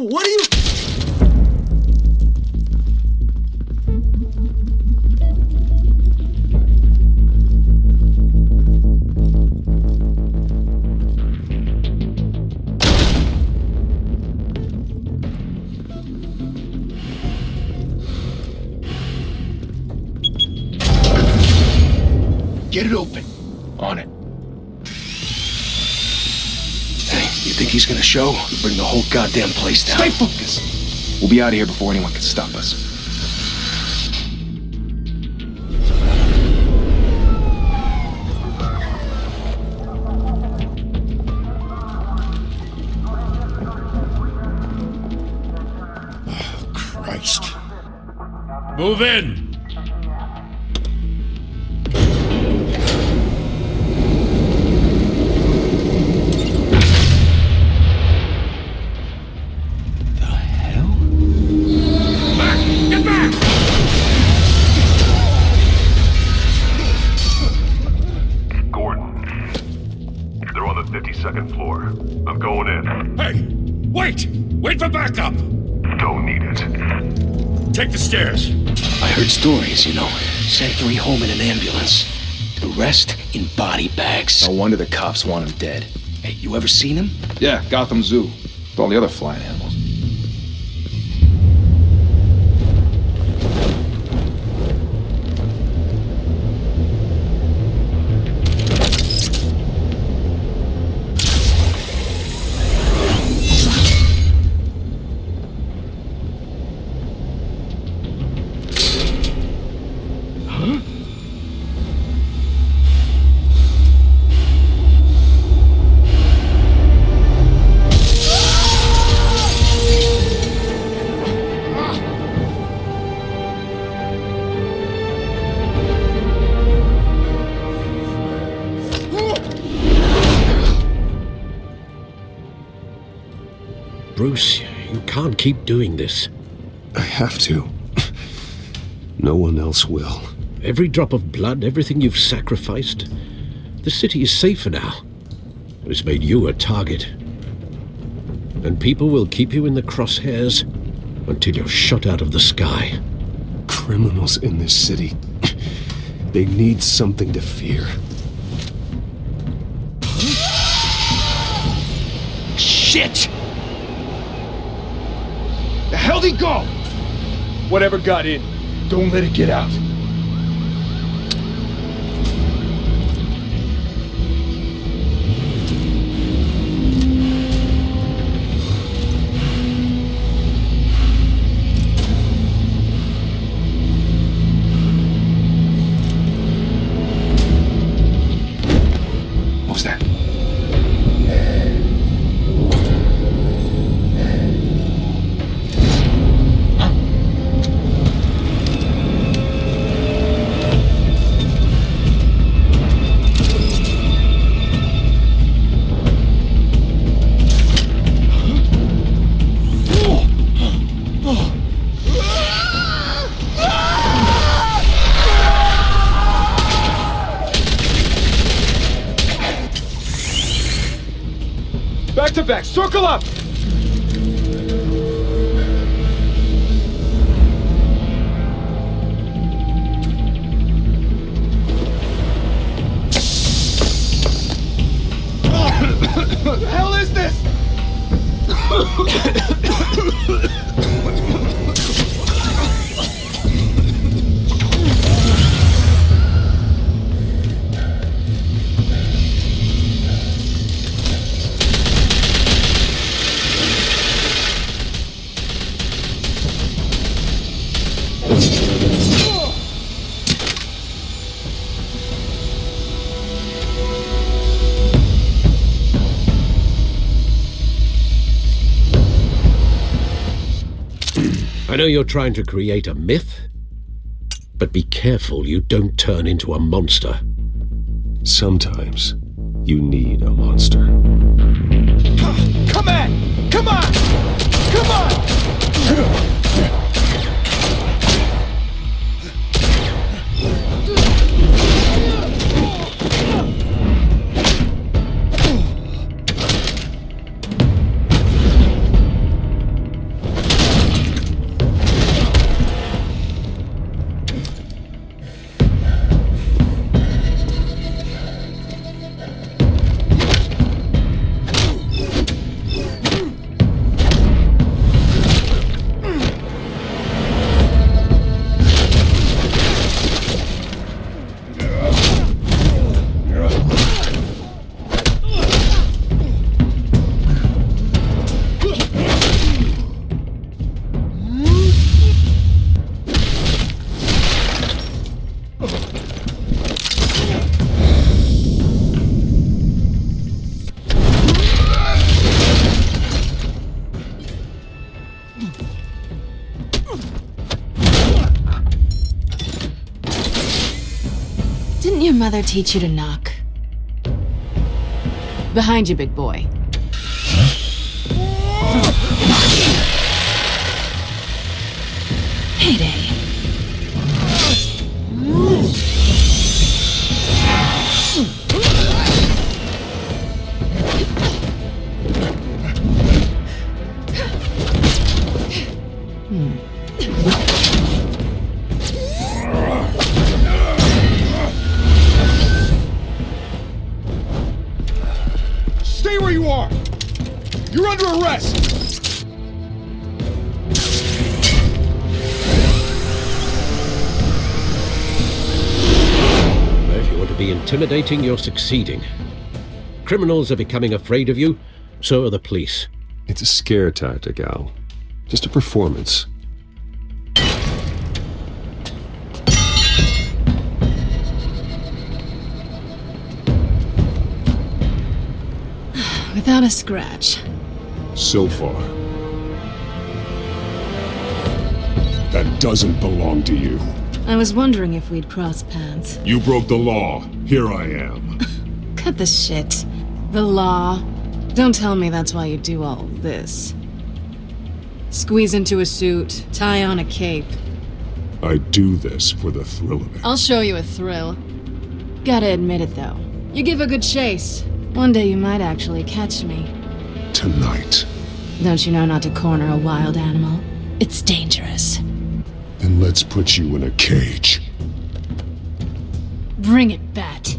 What are you... Get it open. On it. Hey, you think he's gonna show? We'll bring the whole goddamn place down. Stay focused. We'll be out of here before anyone can stop us. Oh, Christ. Move in! Second floor. I'm going in. Hey! Wait! Wait for backup! Don't need it. Take the stairs. I heard stories, you know. Sent 3 home in an ambulance. The rest in body bags. No wonder the cops want him dead. Hey, you ever seen him? Yeah, Gotham Zoo. With all the other flying animals. Bruce, you can't keep doing this. I have to. No one else will. Every drop of blood, everything you've sacrificed. The city is safer now. It's made you a target. And people will keep you in the crosshairs until you're shot out of the sky. Criminals in this city. They need something to fear. Shit! The hell'd he go? Whatever got in, don't let it get out. What was that? Back to back, circle up! What the hell is this? I know you're trying to create a myth, but be careful you don't turn into a monster. Sometimes you need a monster. Come on! Come on! Come on! mother teach you to knock? Behind you, big boy. Heyday. Stay where you are! You're under arrest! If you want to be intimidating, you're succeeding. Criminals are becoming afraid of you, so are the police. It's a scare tactic, Al. Just a performance. Without a scratch. So far. That doesn't belong to you. I was wondering if we'd cross paths. You broke the law. Here I am. Cut the shit. The law. Don't tell me that's why you do all this. Squeeze into a suit, tie on a cape. I do this for the thrill of it. I'll show you a thrill. Gotta admit it, though. You give a good chase. One day you might actually catch me. Tonight. Don't you know not to corner a wild animal? It's dangerous. Then let's put you in a cage. Bring it, Bat.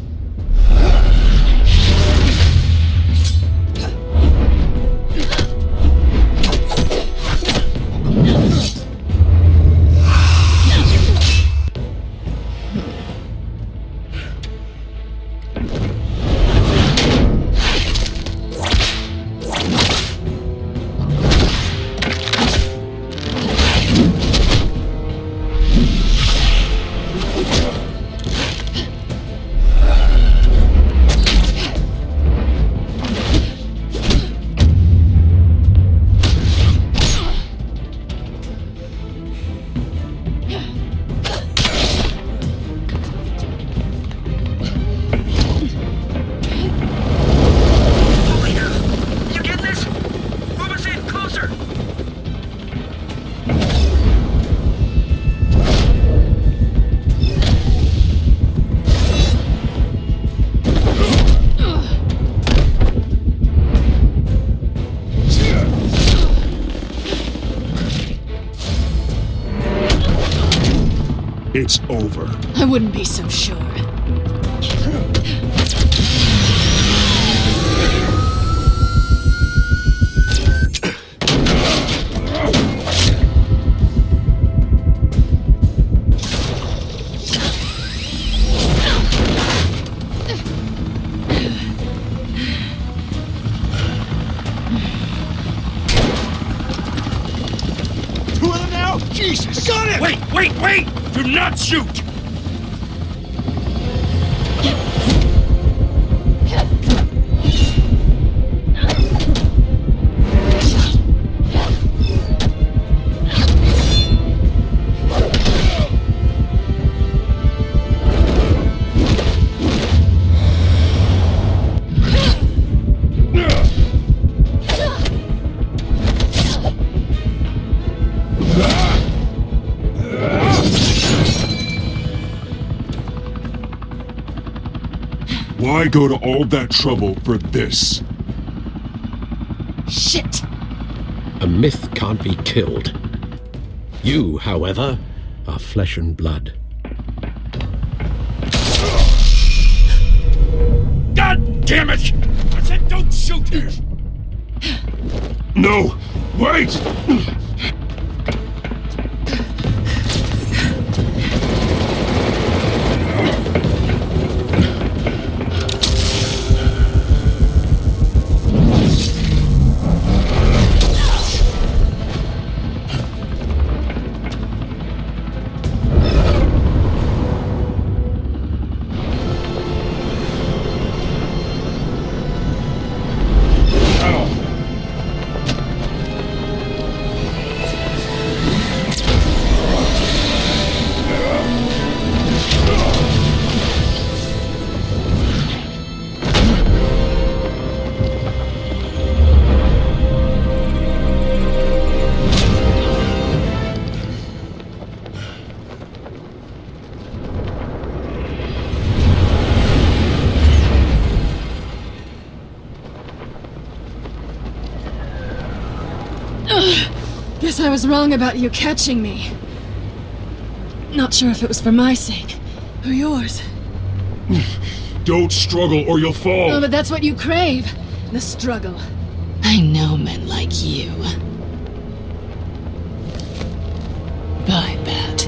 It's over. I wouldn't be so sure. Two of them now? Jesus! Got it! Wait! Do not shoot! Why go to all that trouble for this? Shit! A myth can't be killed. You, however, are flesh and blood. God damn it! I said don't shoot her! No! Wait! guess I was wrong about you catching me. Not sure if it was for my sake or yours. Don't struggle or you'll fall. Oh, but that's what you crave. The struggle. I know men like you. Bye, Bat.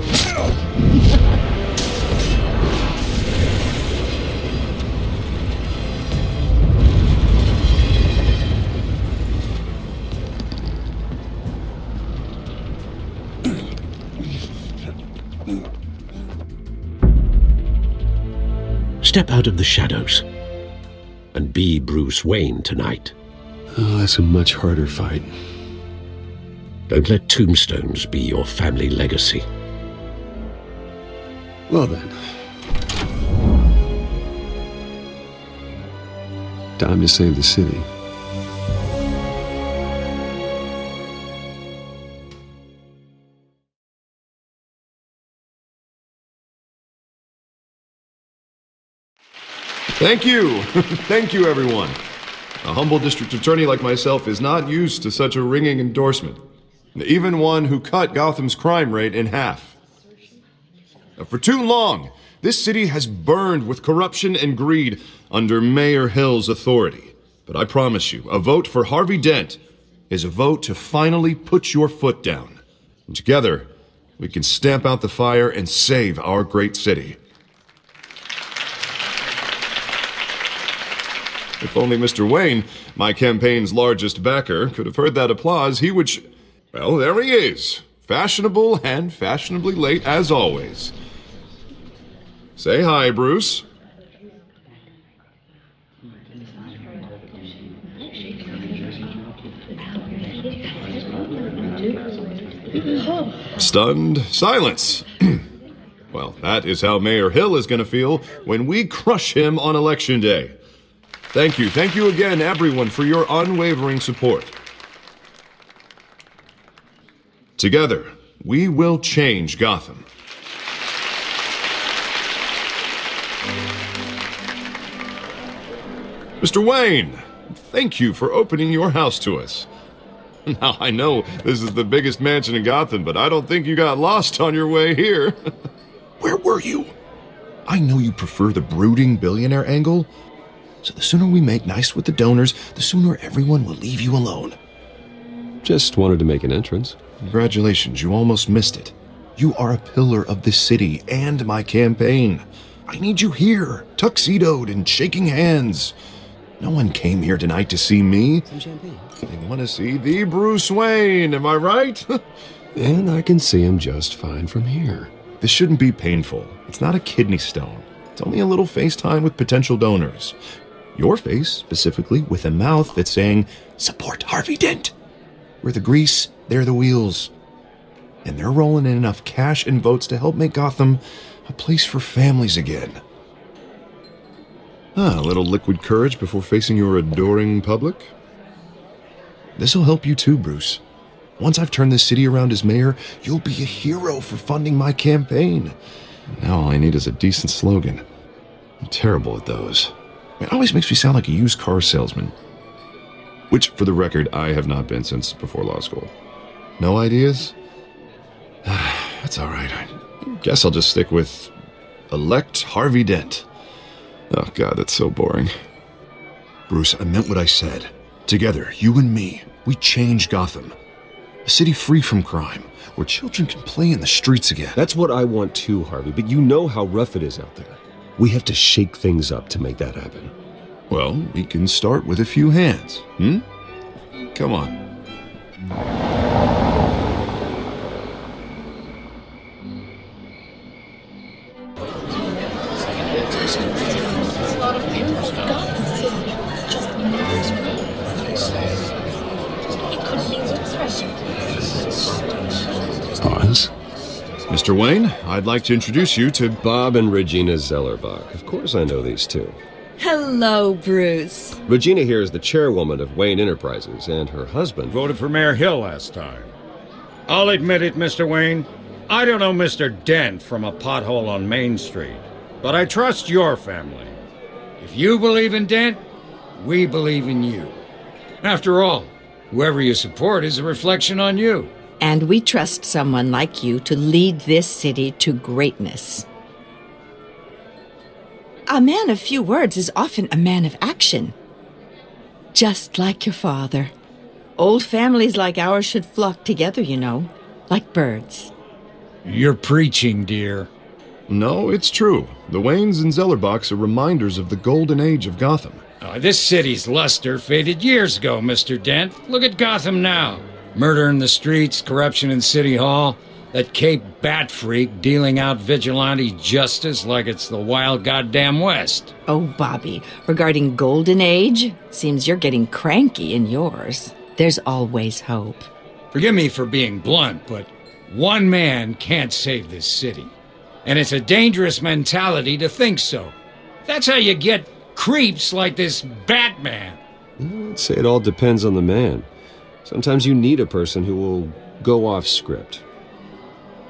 Step out of the shadows and be Bruce Wayne tonight. Oh, that's a much harder fight. Don't let tombstones be your family legacy. Well then. Time to save the city. Thank you. Thank you, everyone. A humble district attorney like myself is not used to such a ringing endorsement. Even one who cut Gotham's crime rate in half. For too long, this city has burned with corruption and greed under Mayor Hill's authority. But I promise you, a vote for Harvey Dent is a vote to finally put your foot down. And together, we can stamp out the fire and save our great city. If only Mr. Wayne, my campaign's largest backer, could have heard that applause, he would... Well, there he is. Fashionable and fashionably late as always. Say hi, Bruce. Stunned silence. Well, that is how Mayor Hill is going to feel when we crush him on Election Day. Thank you again, everyone, for your unwavering support. Together, we will change Gotham. Mr. Wayne, thank you for opening your house to us. Now, I know this is the biggest mansion in Gotham, but I don't think you got lost on your way here. Where were you? I know you prefer the brooding billionaire angle, so the sooner we make nice with the donors, the sooner everyone will leave you alone. Just wanted to make an entrance. Congratulations, you almost missed it. You are a pillar of this city and my campaign. I need you here, tuxedoed and shaking hands. No one came here tonight to see me. Some champagne. They want to see the Bruce Wayne, am I right? And I can see him just fine from here. This shouldn't be painful. It's not a kidney stone. It's only a little FaceTime with potential donors. Your face, specifically, with a mouth that's saying, support Harvey Dent. We're the grease, they're the wheels. And they're rolling in enough cash and votes to help make Gotham a place for families again. A little liquid courage before facing your adoring public. This'll help you too, Bruce. Once I've turned this city around as mayor, you'll be a hero for funding my campaign. Now all I need is a decent slogan. I'm terrible at those. It always makes me sound like a used car salesman. Which, for the record, I have not been since before law school. No ideas? That's all right. I guess I'll just stick with elect Harvey Dent. Oh, God, that's so boring. Bruce, I meant what I said. Together, you and me, we change Gotham. A city free from crime, where children can play in the streets again. That's what I want too, Harvey, but you know how rough it is out there. We have to shake things up to make that happen. Well, we can start with a few hands, Come on. Pause. Mr. Wayne, I'd like to introduce you to Bob and Regina Zellerbach. Of course I know these two. Hello, Bruce. Regina here is the chairwoman of Wayne Enterprises, and her husband... Voted for Mayor Hill last time. I'll admit it, Mr. Wayne. I don't know Mr. Dent from a pothole on Main Street, but I trust your family. If you believe in Dent, we believe in you. After all, whoever you support is a reflection on you. And we trust someone like you to lead this city to greatness. A man of few words is often a man of action. Just like your father. Old families like ours should flock together, you know, like birds. You're preaching, dear. No, it's true. The Waynes and Zellerbachs are reminders of the golden age of Gotham. Oh, this city's luster faded years ago, Mr. Dent. Look at Gotham now. Murder in the streets, corruption in City Hall, that Cape Bat freak dealing out vigilante justice like it's the wild goddamn West. Oh, Bobby, regarding Golden Age, seems you're getting cranky in yours. There's always hope. Forgive me for being blunt, but one man can't save this city. And it's a dangerous mentality to think so. That's how you get creeps like this Batman. I'd say it all depends on the man. Sometimes you need a person who will go off script.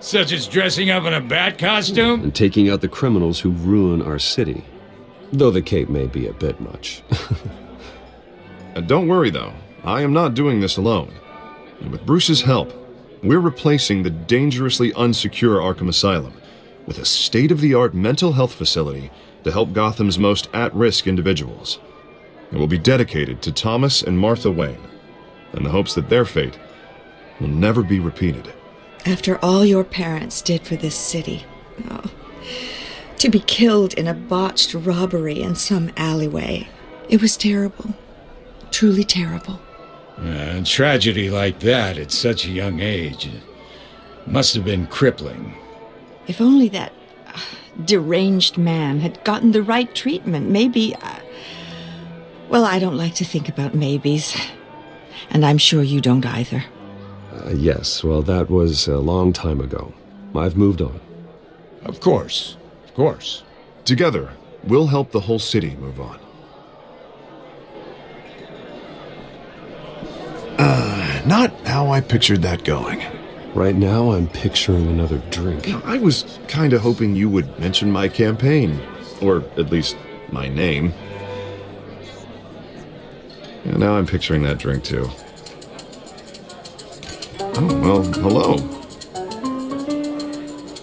Such as dressing up in a bat costume? And taking out the criminals who ruin our city. Though the cape may be a bit much. Don't worry, though. I am not doing this alone. And with Bruce's help, we're replacing the dangerously unsecure Arkham Asylum with a state-of-the-art mental health facility to help Gotham's most at-risk individuals. It will be dedicated to Thomas and Martha Wayne, in the hopes that their fate will never be repeated. After all your parents did for this city, to be killed in a botched robbery in some alleyway, it was terrible. Truly terrible. A tragedy like that at such a young age must have been crippling. If only that deranged man had gotten the right treatment, maybe... well, I don't like to think about maybes. And I'm sure you don't either. Yes, well, that was a long time ago. I've moved on. Of course. Of course. Together, we'll help the whole city move on. Not how I pictured that going. Right now, I'm picturing another drink. I was kind of hoping you would mention my campaign. Or at least, my name. And now I'm picturing that drink, too. Oh, well, hello.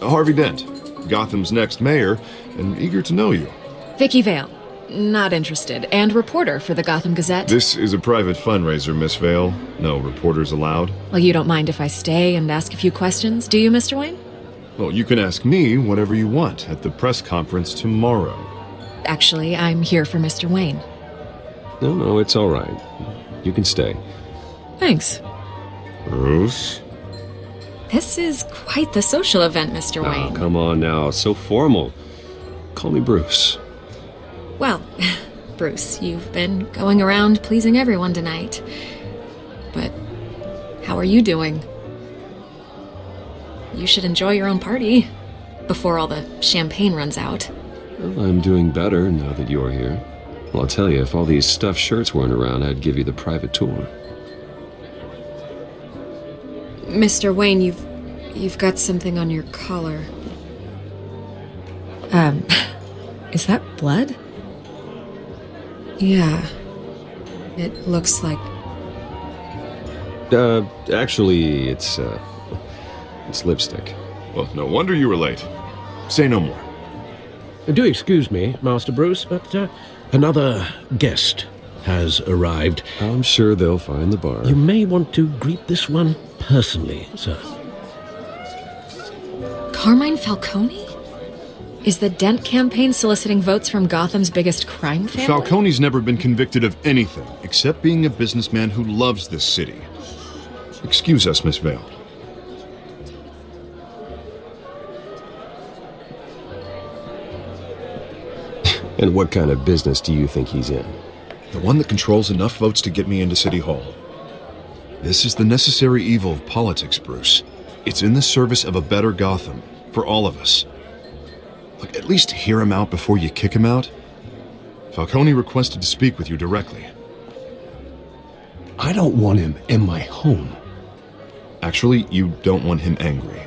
Harvey Dent, Gotham's next mayor, and eager to know you. Vicky Vale. Not interested. And reporter for the Gotham Gazette. This is a private fundraiser, Miss Vale. No reporters allowed. Well, you don't mind if I stay and ask a few questions, do you, Mr. Wayne? Well, you can ask me whatever you want at the press conference tomorrow. Actually, I'm here for Mr. Wayne. No, it's all right. You can stay. Thanks. Bruce? This is quite the social event, Mr. Wayne. Oh, come on now. So formal. Call me Bruce. Well, Bruce, you've been going around pleasing everyone tonight. But how are you doing? You should enjoy your own party before all the champagne runs out. Well, I'm doing better now that you're here. Well, I'll tell you, if all these stuffed shirts weren't around, I'd give you the private tour. Mr. Wayne, you've got something on your collar. Is that blood? Yeah. It looks like... Actually, it's lipstick. Well, no wonder you were late. Say no more. Do excuse me, Master Bruce, but another guest has arrived. I'm sure they'll find the bar. You may want to greet this one personally, sir. Carmine Falcone? Is the Dent campaign soliciting votes from Gotham's biggest crime family? Falcone's never been convicted of anything except being a businessman who loves this city. Excuse us, Miss Vale. And what kind of business do you think he's in? The one that controls enough votes to get me into City Hall. This is the necessary evil of politics, Bruce. It's in the service of a better Gotham, for all of us. Look, at least hear him out before you kick him out. Falcone requested to speak with you directly. I don't want him in my home. Actually, you don't want him angry.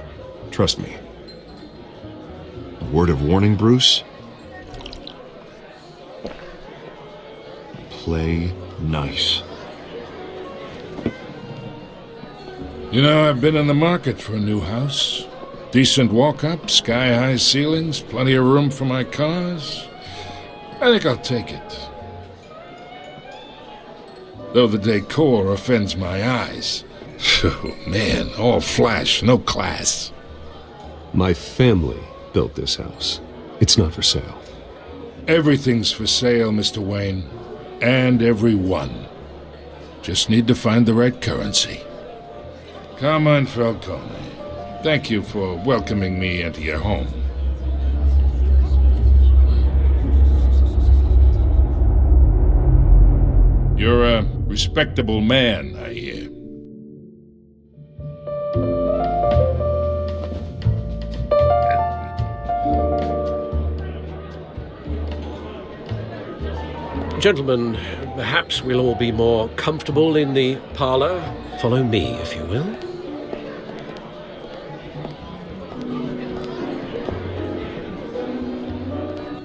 Trust me. A word of warning, Bruce? Play nice. You know, I've been in the market for a new house. Decent walk-up, sky-high ceilings, plenty of room for my cars. I think I'll take it. Though the decor offends my eyes. Oh, man, all flash, no class. My family built this house. It's not for sale. Everything's for sale, Mr. Wayne. And everyone. Just need to find the right currency. Come on, Falcone. Thank you for welcoming me into your home. You're a respectable man, I hear. Gentlemen, perhaps we'll all be more comfortable in the parlor. Follow me, if you will.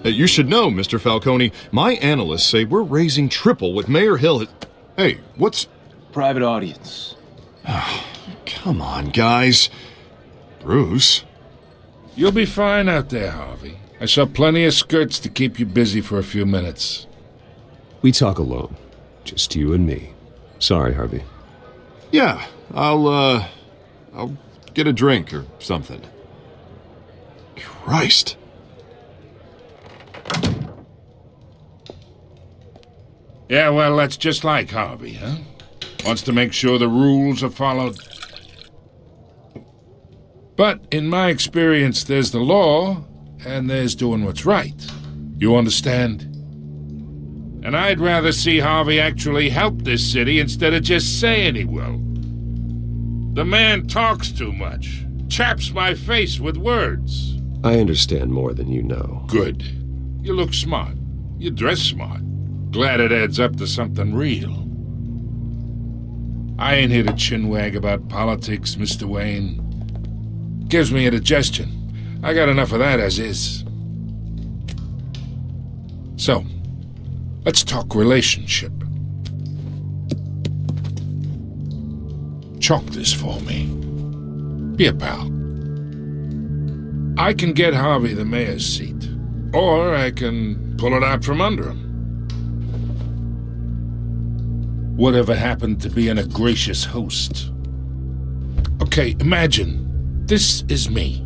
You should know, Mr. Falcone, my analysts say we're raising triple what Mayor Hill has... Hey, what's... Private audience. Come on, guys. Bruce? You'll be fine out there, Harvey. I saw plenty of skirts to keep you busy for a few minutes. We talk alone. Just you and me. Sorry, Harvey. Yeah, I'll get a drink or something. Christ. Yeah, well, that's just like Harvey, huh? Wants to make sure the rules are followed. But in my experience, there's the law, and there's doing what's right. You understand? And I'd rather see Harvey actually help this city instead of just saying he will. The man talks too much. Chaps my face with words. I understand more than you know. Good. You look smart. You dress smart. Glad it adds up to something real. I ain't here to chinwag about politics, Mr. Wayne. Gives me indigestion. I got enough of that as is. So, let's talk relationship. Chalk this for me. Be a pal. I can get Harvey the mayor's seat, or I can pull it out from under him. Whatever happened to being a gracious host? Okay, imagine this is me,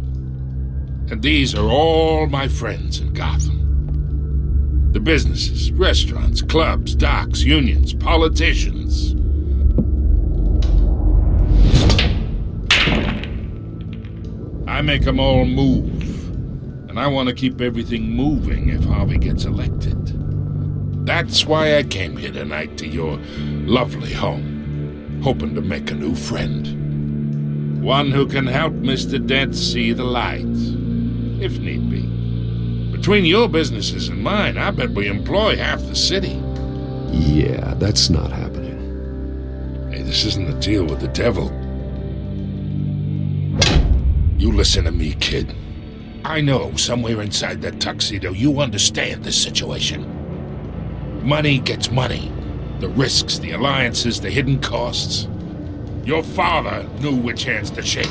and these are all my friends in Gotham. The businesses, restaurants, clubs, docks, unions, politicians. I make them all move, and I want to keep everything moving if Harvey gets elected. That's why I came here tonight to your lovely home, hoping to make a new friend. One who can help Mr. Dent see the light, if need be. Between your businesses and mine, I bet we employ half the city. Yeah, that's not happening. Hey, this isn't a deal with the devil. You listen to me, kid. I know somewhere inside that tuxedo you understand this situation. Money gets money. The risks, the alliances, the hidden costs. Your father knew which hands to shake.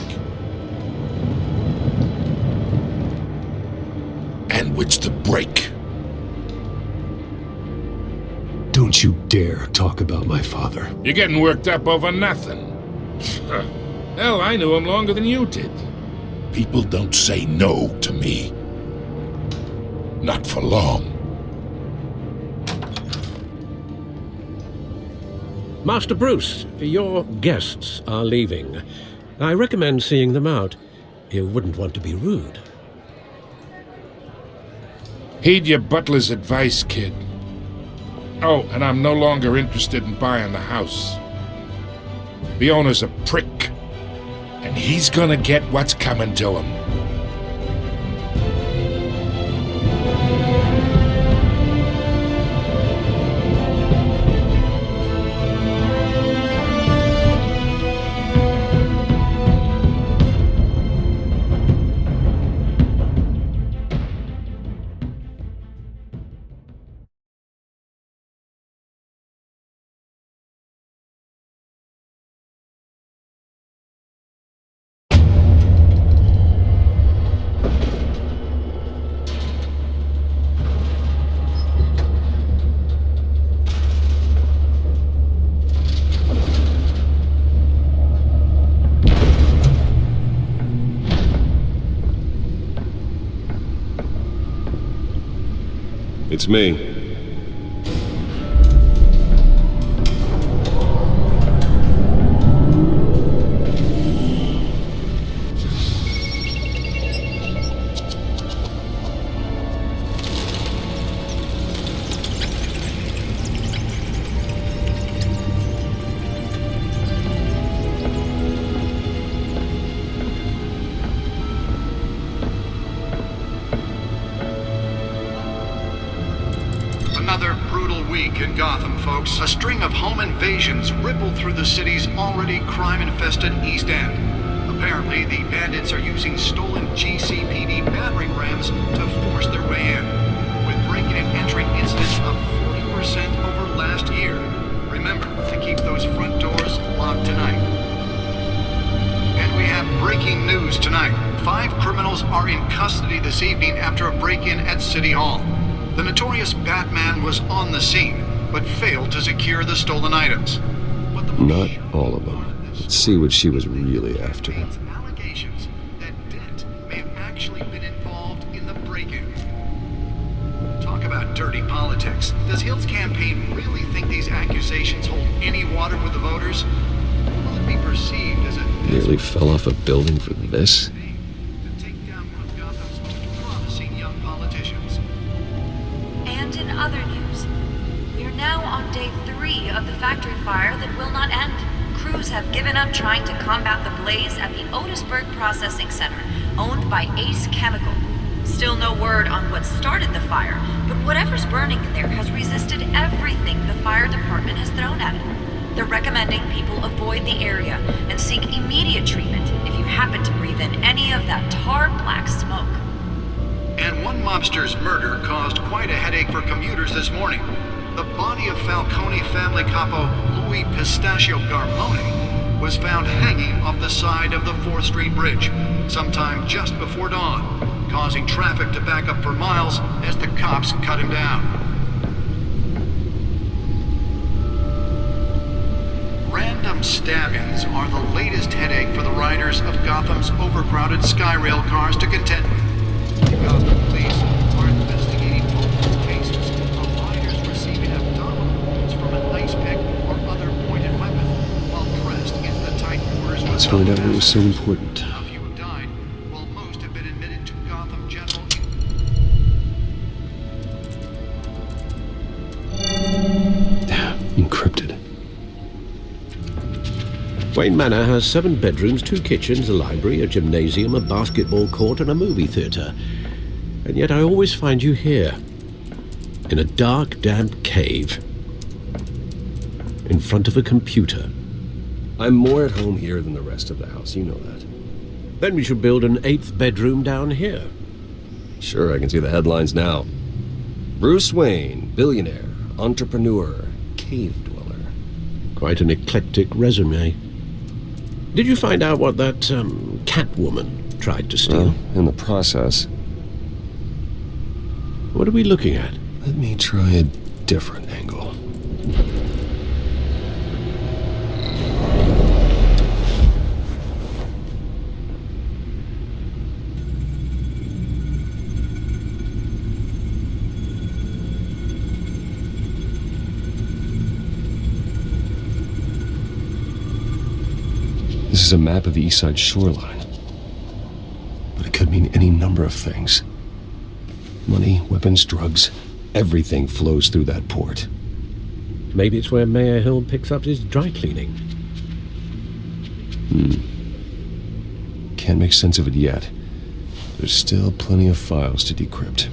And which to break. Don't you dare talk about my father. You're getting worked up over nothing. Hell, I knew him longer than you did. People don't say no to me. Not for long. Master Bruce, your guests are leaving. I recommend seeing them out. You wouldn't want to be rude. Heed your butler's advice, kid. Oh, and I'm no longer interested in buying the house. The owner's a prick, and he's gonna get what's coming to him. It's me. Another brutal week in Gotham, folks. A string of home invasions rippled through the city's already crime-infested East End. Apparently, the bandits are using stolen GCPD battering rams to force their way in, with break-in and entry incidents up 40% over last year. Remember to keep those front doors locked tonight. And we have breaking news tonight. 5 criminals are in custody this evening after a break-in at City Hall. The notorious Batman was on the scene, but failed to secure the stolen items. Not all of them. Let's see what she was really after. Allegations that Dent may have actually been involved in the break-in. Talk about dirty politics. Does Hill's campaign really think these accusations hold any water with the voters? Or will it be perceived as a Nearly fell off a building for this? to take down one of Gotham's most promising young politicians? And in other news, we're now on day 3 of the factory fire that will not end. Crews have given up trying to combat the blaze at the Otisburg Processing Center, owned by Ace Chemical. Still no word on what started the fire, but whatever's burning in there has resisted everything the fire department has thrown at it. They're recommending people avoid the area and seek immediate treatment if you happen to breathe in any of that tar black smoke. And one mobster's murder caused quite a headache for commuters this morning. The body of Falcone family capo Louis Pistachio Garmone was found hanging off the side of the 4th Street Bridge sometime just before dawn, causing traffic to back up for miles as the cops cut him down. Random stabbings are the latest headache for the riders of Gotham's overcrowded Skyrail cars to contend with. Gotham police are investigating multiple cases of riders receiving abdominal wounds from an ice pick or other pointed weapon while pressed into the tight quarters. Let's find out what was so important. A few have died, while most have been admitted to Gotham General. Encrypted. Wayne Manor has 7 bedrooms, 2 kitchens, a library, a gymnasium, a basketball court, and a movie theater. And yet I always find you here, in a dark, damp cave, in front of a computer. I'm more at home here than the rest of the house, you know that. Then we should build an 8th bedroom down here. Sure, I can see the headlines now. Bruce Wayne, billionaire, entrepreneur, cave dweller. Quite an eclectic resume. Did you find out what that, Catwoman tried to steal? Well, in the process. What are we looking at? Let me try a different angle. This is a map of the East Side shoreline. But it could mean any number of things. Money, weapons, drugs, everything flows through that port. Maybe it's where Mayor Hill picks up his dry cleaning. Can't make sense of it yet. There's still plenty of files to decrypt.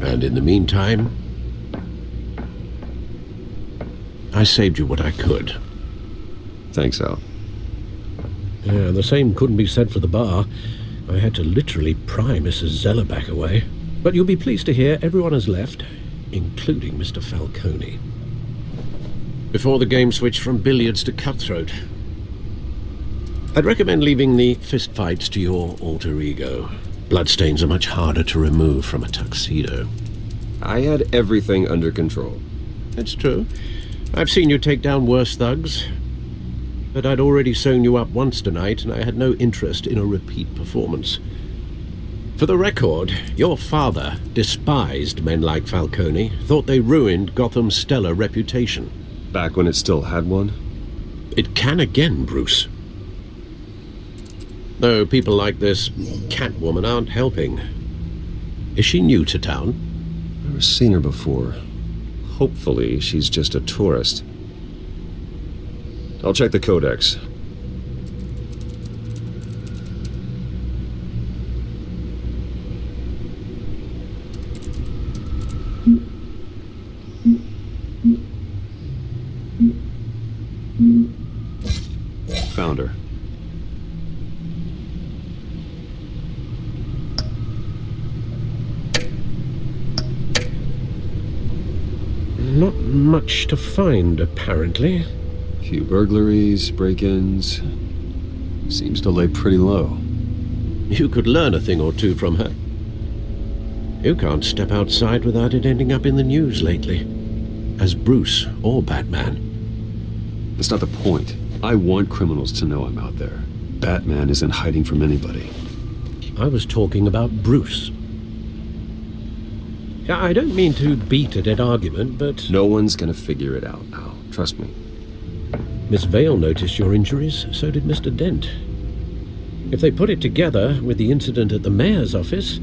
And in the meantime, I saved you what I could. Thanks, Al. Yeah, the same couldn't be said for the bar. I had to literally pry Mrs. Zellerback away. But you'll be pleased to hear everyone has left, including Mr. Falcone. Before the game switched from billiards to cutthroat. I'd recommend leaving the fistfights to your alter ego. Bloodstains are much harder to remove from a tuxedo. I had everything under control. It's true. I've seen you take down worse thugs. But I'd already sewn you up once tonight, and I had no interest in a repeat performance. For the record, your father despised men like Falcone, thought they ruined Gotham's stellar reputation. Back when it still had one? It can again, Bruce. Though people like this Catwoman aren't helping. Is she new to town? Never seen her before. Hopefully, she's just a tourist. I'll check the codex. Found her. Not much to find, apparently. Few burglaries, break-ins. Seems to lay pretty low. You could learn a thing or two from her. You can't step outside without it ending up in the news lately. As Bruce or Batman. That's not the point. I want criminals to know I'm out there. Batman isn't hiding from anybody. I was talking about Bruce. I don't mean to beat a dead argument, but... No one's gonna figure it out now. Trust me. Miss Vale noticed your injuries, so did Mr. Dent. If they put it together with the incident at the mayor's office,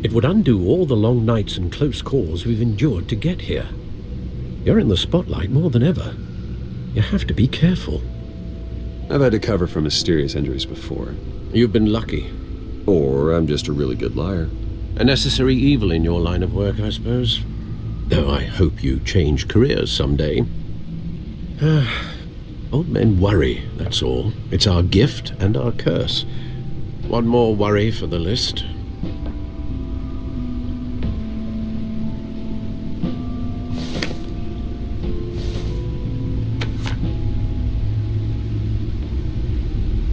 it would undo all the long nights and close calls we've endured to get here. You're in the spotlight more than ever. You have to be careful. I've had to cover for mysterious injuries before. You've been lucky. Or I'm just a really good liar. A necessary evil in your line of work, I suppose. Though I hope you change careers someday. Old men worry, that's all. It's our gift and our curse. One more worry for the list.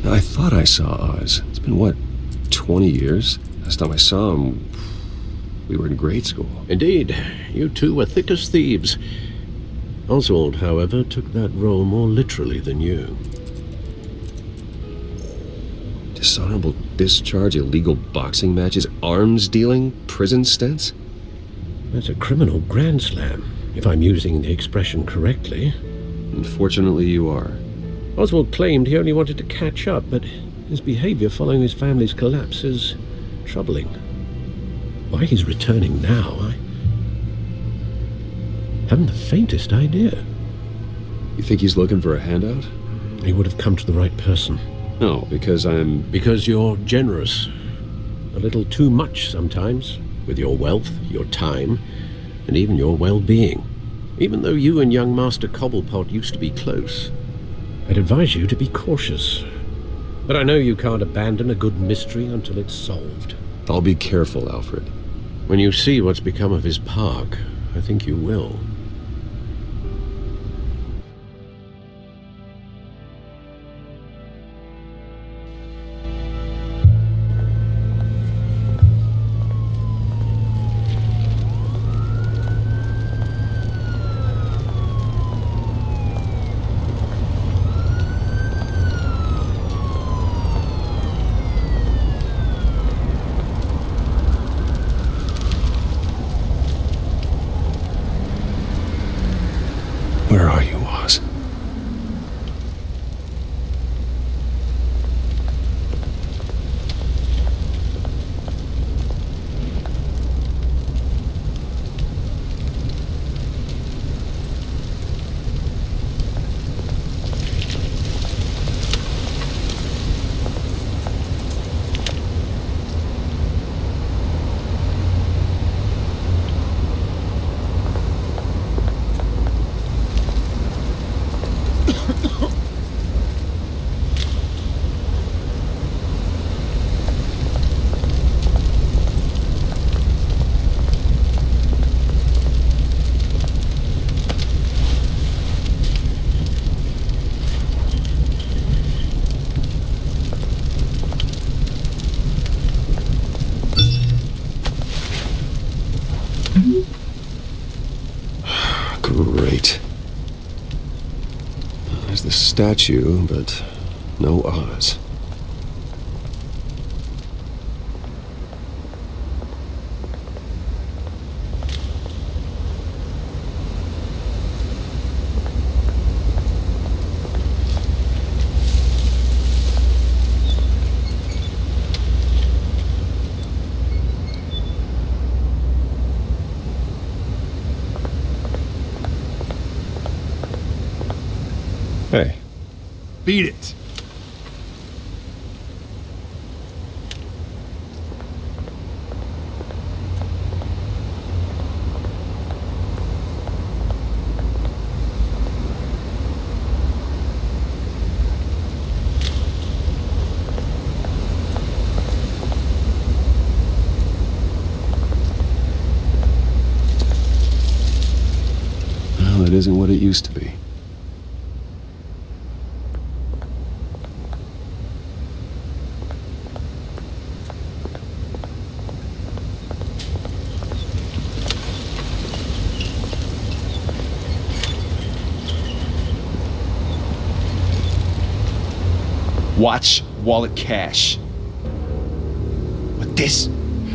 I thought I saw Oz. It's been, what, 20 years? Last time I saw him, we were in grade school. Indeed. You two were thick as thieves. Oswald, however, took that role more literally than you. Dishonorable discharge, illegal boxing matches, arms dealing, prison stints? That's a criminal grand slam, if I'm using the expression correctly. Unfortunately, you are. Oswald claimed he only wanted to catch up, but his behavior following his family's collapse is troubling. Why he's returning now, I haven't the faintest idea. You think he's looking for a handout? He would have come to the right person. No, because I'm... Because you're generous. A little too much sometimes, with your wealth, your time, and even your well-being. Even though you and young Master Cobblepot used to be close, I'd advise you to be cautious. But I know you can't abandon a good mystery until it's solved. I'll be careful, Alfred. When you see what's become of his park, I think you will. Where are you, Oz? Great. There's the statue, but no Oz. Hey. Beat it. Well, it isn't what it used to be. Watch wallet cash. But this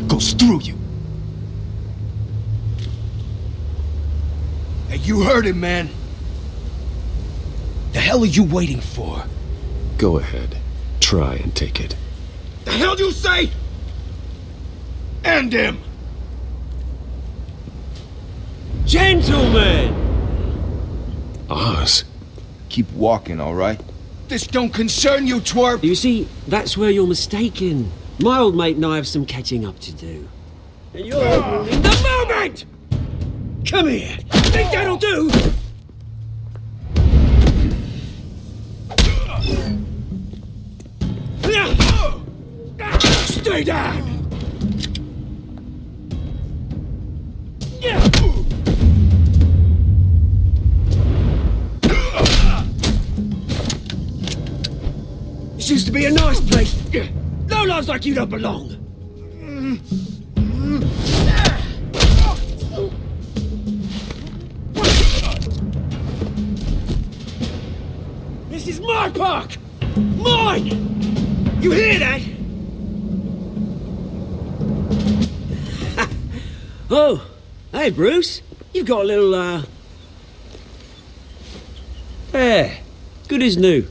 goes through you. Hey, you heard it, man. The hell are you waiting for? Go ahead. Try and take it. The hell do you say? End him! Gentlemen! Oz. Keep walking, all right? This don't concern you, twerp! You see, that's where you're mistaken. My old mate and I have some catching up to do. And you're ruining the moment! Come here! Think that'll do? Stay down! This used to be a nice place. No lives like you don't belong. This is my park! Mine! You hear that? Oh, hey Bruce. You've got a little, Yeah, good as new.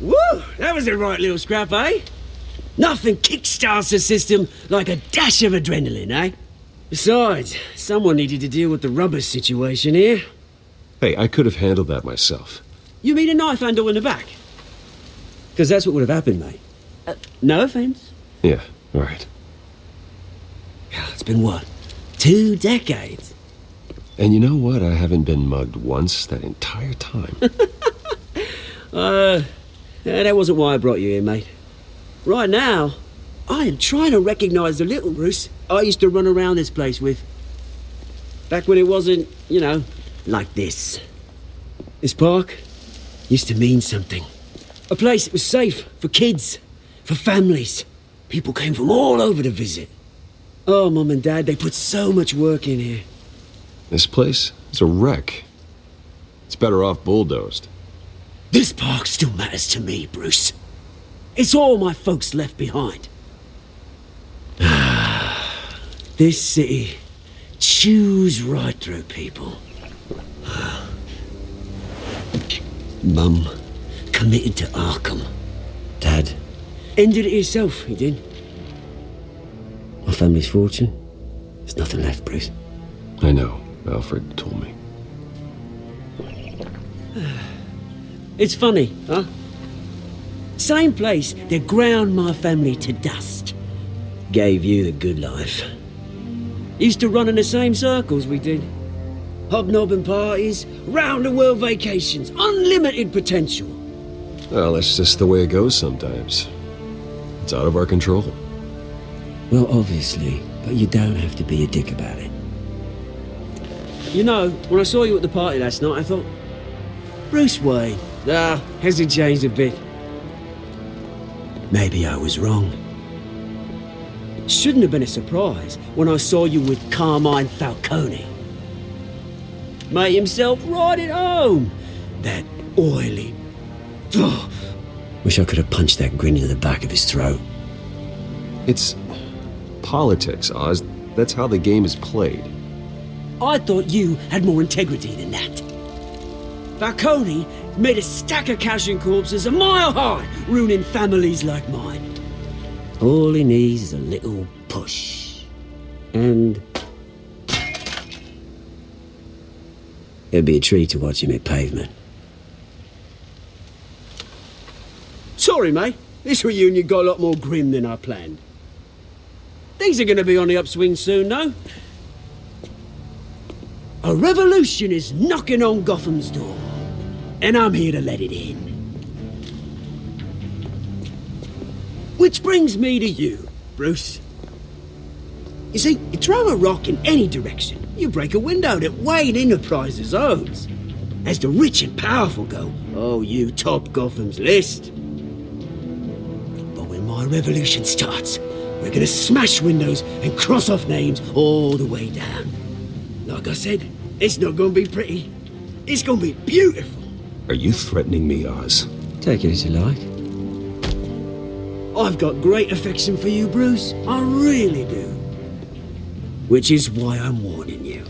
Woo! That was a right little scrap, eh? Nothing kickstarts the system like a dash of adrenaline, eh? Besides, someone needed to deal with the rubber situation here. Hey, I could have handled that myself. You mean a knife handle in the back? Because that's what would have happened, mate. No offense. Yeah, right. It's been what? 2 decades? And you know what? I haven't been mugged once that entire time. That wasn't why I brought you here, mate. Right now, I am trying to recognize the little Bruce I used to run around this place with. Back when it wasn't, you know, like this. This park used to mean something. A place that was safe for kids, for families. People came from all over to visit. Oh, Mum and Dad, they put so much work in here. This place is a wreck. It's better off bulldozed. This park still matters to me, Bruce. It's all my folks left behind. This city chews right through people. Mum committed to Arkham. Dad ended it himself, he did. My family's fortune, there's nothing left, Bruce. I know. Alfred told me. It's funny, huh? Same place that ground my family to dust gave you the good life. Used to run in the same circles we did. Hobnobbing parties, round-the-world vacations, unlimited potential. Well, that's just the way it goes sometimes. It's out of our control. Well, obviously, but you don't have to be a dick about it. You know, when I saw you at the party last night, I thought, Bruce Wayne, has he changed a bit? Maybe I was wrong. Shouldn't have been a surprise when I saw you with Carmine Falcone. Made himself right at home. That oily... Oh, wish I could have punched that grin into the back of his throat. It's politics, Oz. That's how the game is played. I thought you had more integrity than that. Falcone made a stack of cash and corpses a mile high, ruining families like mine. All he needs is a little push. And... it'd be a treat to watch him hit pavement. Sorry, mate. This reunion got a lot more grim than I planned. Things are going to be on the upswing soon, though. A revolution is knocking on Gotham's door, and I'm here to let it in. Which brings me to you, Bruce. You see, you throw a rock in any direction, you break a window that Wayne Enterprises owns. As the rich and powerful go, oh, you top Gotham's list. But when my revolution starts, we're gonna smash windows and cross off names all the way down. Like I said, it's not gonna be pretty. It's gonna be beautiful. Are you threatening me, Oz? Take it as you like. I've got great affection for you, Bruce. I really do. Which is why I'm warning you.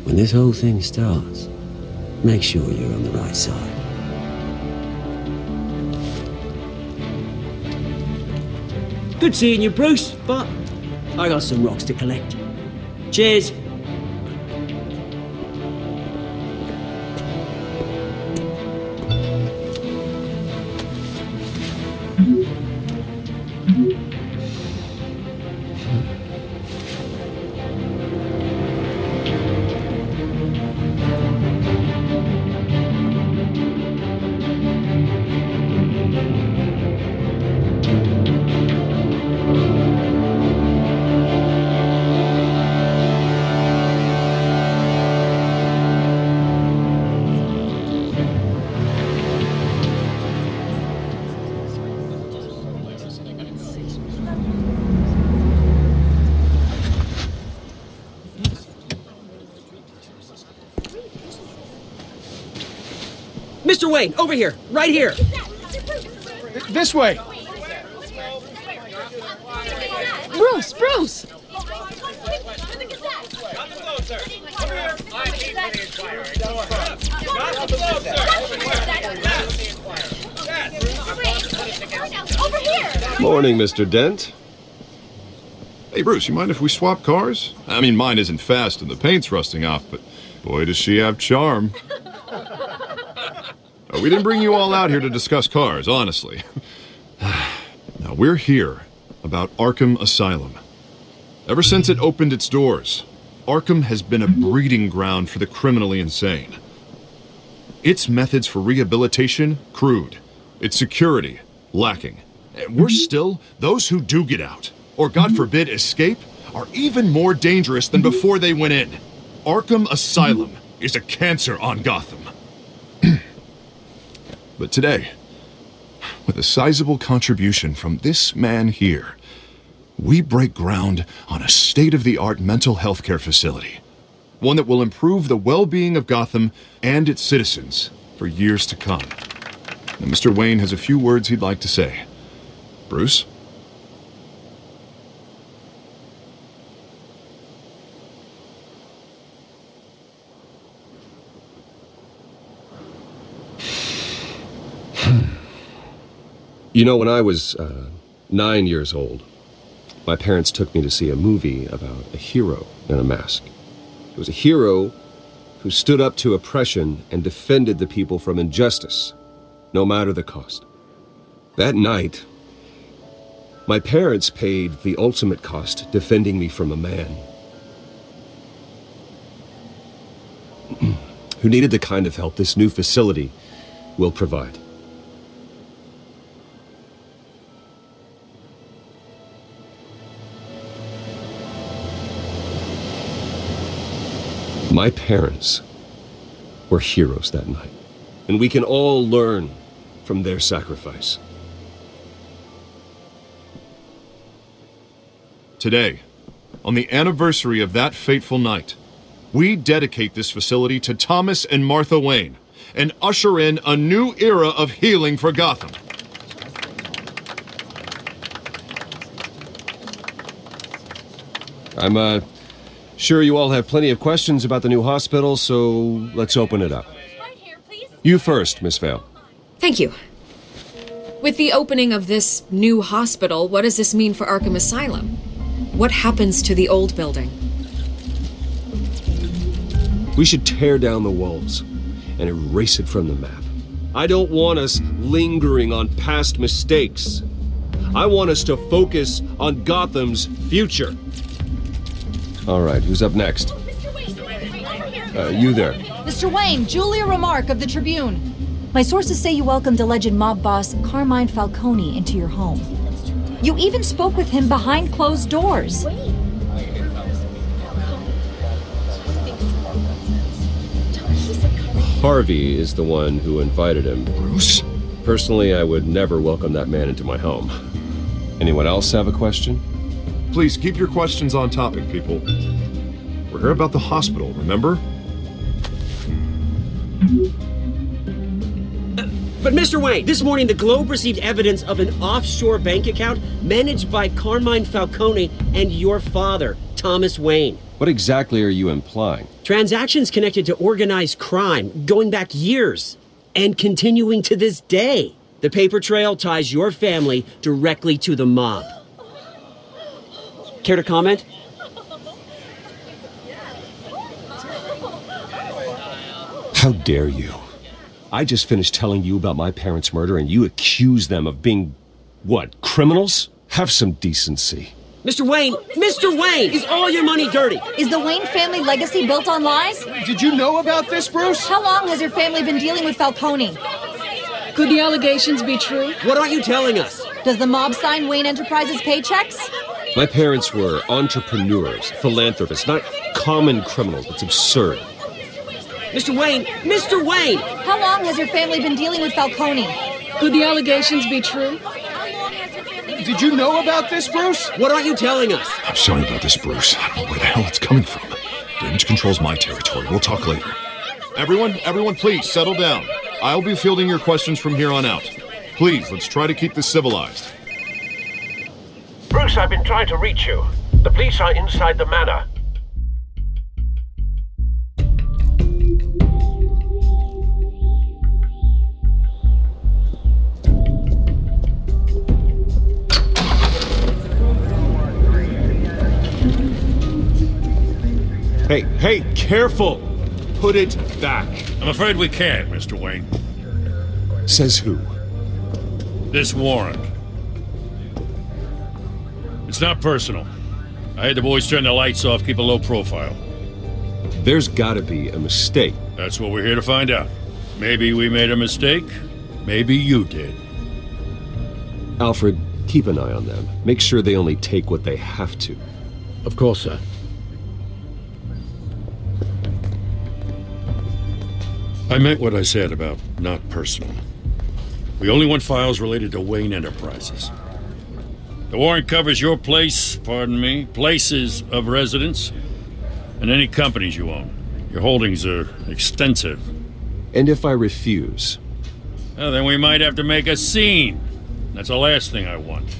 When this whole thing starts, make sure you're on the right side. Good seeing you, Bruce, but I got some rocks to collect. Cheers. Mr. Wayne, over here, right here. This way. Bruce! Morning, Mr. Dent. Hey, Bruce, you mind if we swap cars? I mean, mine isn't fast and the paint's rusting off, but boy, does she have charm. We didn't bring you all out here to discuss cars, honestly. Now, we're here about Arkham Asylum. Ever since it opened its doors, Arkham has been a breeding ground for the criminally insane. Its methods for rehabilitation, crude. Its security, lacking. And worse still, those who do get out, or God forbid escape, are even more dangerous than before they went in. Arkham Asylum is a cancer on Gotham. But today, with a sizable contribution from this man here, we break ground on a state-of-the-art mental health care facility. One that will improve the well-being of Gotham and its citizens for years to come. Now, Mr. Wayne has a few words he'd like to say. Bruce? You know, when I was 9 years old, my parents took me to see a movie about a hero in a mask. It was a hero who stood up to oppression and defended the people from injustice, no matter the cost. That night, my parents paid the ultimate cost defending me from a man who needed the kind of help this new facility will provide. My parents were heroes that night, and we can all learn from their sacrifice. Today, on the anniversary of that fateful night, we dedicate this facility to Thomas and Martha Wayne and usher in a new era of healing for Gotham. I'm sure you all have plenty of questions about the new hospital, so let's open it up. You first, Miss Vale. Thank you. With the opening of this new hospital, what does this mean for Arkham Asylum? What happens to the old building? We should tear down the walls and erase it from the map. I don't want us lingering on past mistakes. I want us to focus on Gotham's future. All right, who's up next? You there. Mr. Wayne, Julia Remark of the Tribune. My sources say you welcomed alleged mob boss Carmine Falcone into your home. You even spoke with him behind closed doors. Harvey is the one who invited him. Bruce? Personally, I would never welcome that man into my home. Anyone else have a question? Please keep your questions on topic, people. We're here about the hospital, remember? But Mr. Wayne, this morning the Globe received evidence of an offshore bank account managed by Carmine Falcone and your father, Thomas Wayne. What exactly are you implying? Transactions connected to organized crime, going back years, and continuing to this day. The paper trail ties your family directly to the mob. Care to comment? How dare you? I just finished telling you about my parents' murder and you accuse them of being, what, criminals? Have some decency. Mr. Wayne, is all your money dirty? Is the Wayne family legacy built on lies? Did you know about this, Bruce? How long has your family been dealing with Falcone? Could the allegations be true? What aren't you telling us? Does the mob sign Wayne Enterprises paychecks? My parents were entrepreneurs, philanthropists, not common criminals. It's absurd. Mr. Wayne! How long has your family been dealing with Falcone? Could the allegations be true? Did you know about this, Bruce? What aren't you telling us? I'm sorry about this, Bruce. I don't know where the hell it's coming from. Damage control's my territory. We'll talk later. Everyone, please, settle down. I'll be fielding your questions from here on out. Please, let's try to keep this civilized. Bruce, I've been trying to reach you. The police are inside the manor. Hey, careful! Put it back. I'm afraid we can't, Mr. Wayne. Says who? This warrant. It's not personal. I had the boys turn the lights off, keep a low profile. There's gotta be a mistake. That's what we're here to find out. Maybe we made a mistake. Maybe you did. Alfred, keep an eye on them. Make sure they only take what they have to. Of course, sir. I meant what I said about not personal. We only want files related to Wayne Enterprises. The warrant covers your places of residence, and any companies you own. Your holdings are extensive. And if I refuse? Well, then we might have to make a scene. That's the last thing I want.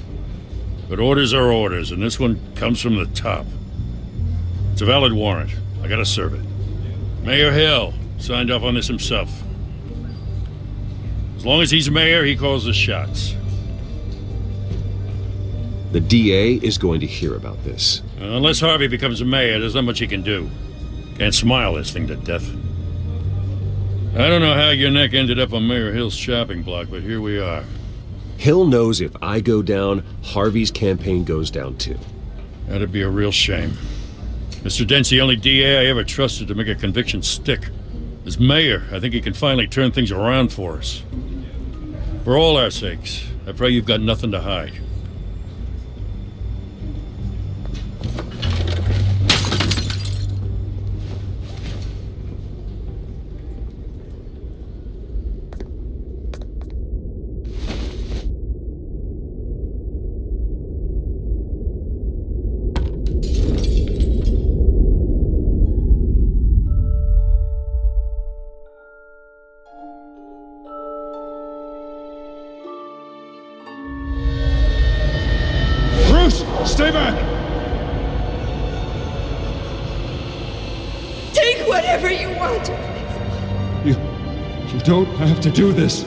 But orders are orders, and this one comes from the top. It's a valid warrant. I gotta serve it. Mayor Hill signed off on this himself. As long as he's mayor, he calls the shots. The DA is going to hear about this. Unless Harvey becomes a mayor, there's not much he can do. Can't smile this thing to death. I don't know how your neck ended up on Mayor Hill's shopping block, but here we are. Hill knows if I go down, Harvey's campaign goes down too. That'd be a real shame. Mr. Dent's the only DA I ever trusted to make a conviction stick. As mayor, I think he can finally turn things around for us. For all our sakes, I pray you've got nothing to hide. Stay back! Take whatever you want. You don't have to do this.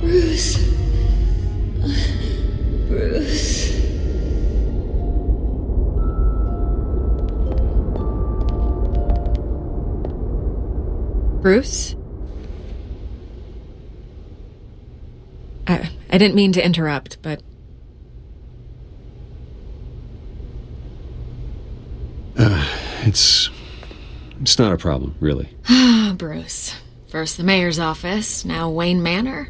Bruce. Bruce? I didn't mean to interrupt, but... It's not a problem, really. Bruce. First the mayor's office, now Wayne Manor.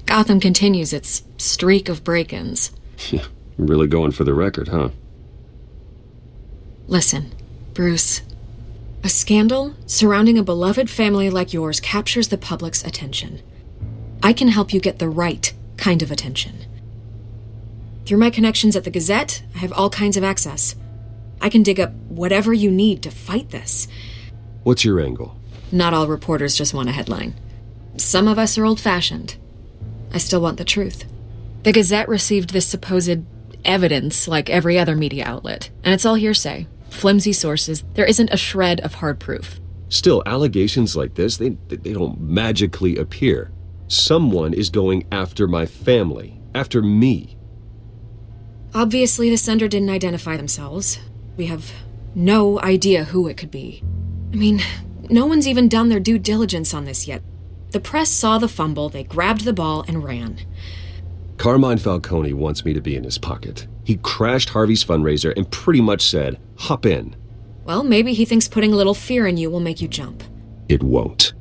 Gotham continues its streak of break-ins. Yeah, really going for the record, huh? Listen, Bruce. A scandal surrounding a beloved family like yours captures the public's attention. I can help you get the right kind of attention. Through my connections at the Gazette, I have all kinds of access. I can dig up whatever you need to fight this. What's your angle? Not all reporters just want a headline. Some of us are old-fashioned. I still want the truth. The Gazette received this supposed evidence like every other media outlet, and it's all hearsay. Flimsy sources. There isn't a shred of hard proof. Still, allegations like this, they don't magically appear. Someone is going after my family, after me. Obviously, the sender didn't identify themselves. We have no idea who it could be. I mean, no one's even done their due diligence on this yet. The press saw the fumble, they grabbed the ball and ran. Carmine Falcone wants me to be in his pocket. He crashed Harvey's fundraiser and pretty much said, hop in. Well, maybe he thinks putting a little fear in you will make you jump. It won't.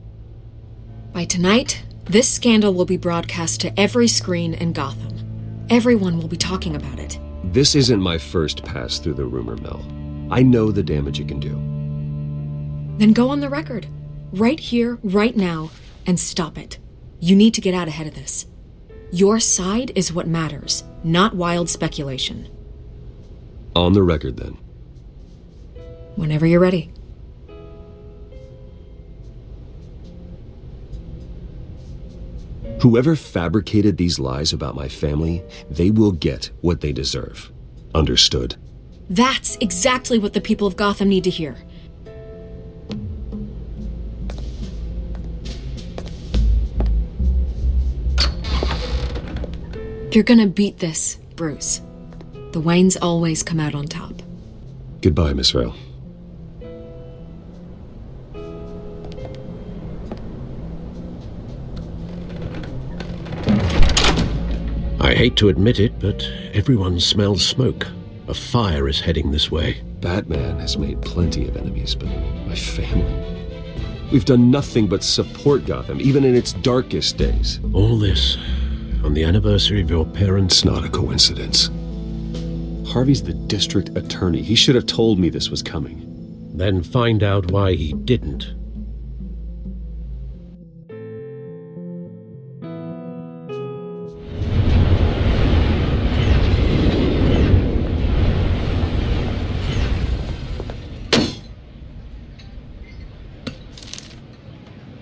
By tonight, this scandal will be broadcast to every screen in Gotham. Everyone will be talking about it. This isn't my first pass through the rumor mill. I know the damage it can do. Then go on the record. Right here, right now, and stop it. You need to get out ahead of this. Your side is what matters, not wild speculation. On the record, then. Whenever you're ready. Whoever fabricated these lies about my family, they will get what they deserve. Understood? That's exactly what the people of Gotham need to hear. You're gonna beat this, Bruce. The Waynes always come out on top. Goodbye, Miss Rail. I hate to admit it, but everyone smells smoke. A fire is heading this way. Batman has made plenty of enemies, but my family... We've done nothing but support Gotham, even in its darkest days. All this on the anniversary of your parents'... It's not a coincidence. Harvey's the district attorney. He should have told me this was coming. Then find out why he didn't.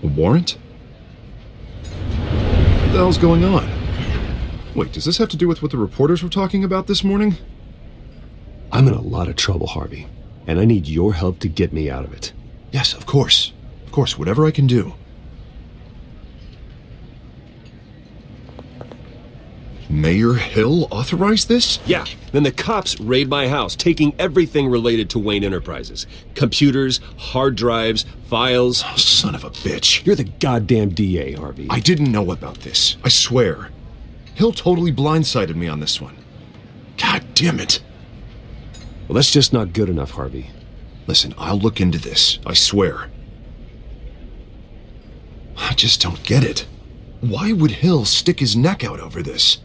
A warrant? What the hell's going on? Wait, does this have to do with what the reporters were talking about this morning? I'm in a lot of trouble, Harvey, and I need your help to get me out of it. Yes, of course. Of course, whatever I can do. Mayor Hill authorized this? Yeah, then the cops raid my house, taking everything related to Wayne Enterprises. Computers, hard drives, files. Oh, son of a bitch. You're the goddamn DA, Harvey. I didn't know about this. I swear. Hill totally blindsided me on this one. God damn it. Well, that's just not good enough, Harvey. Listen, I'll look into this. I swear. I just don't get it. Why would Hill stick his neck out over this?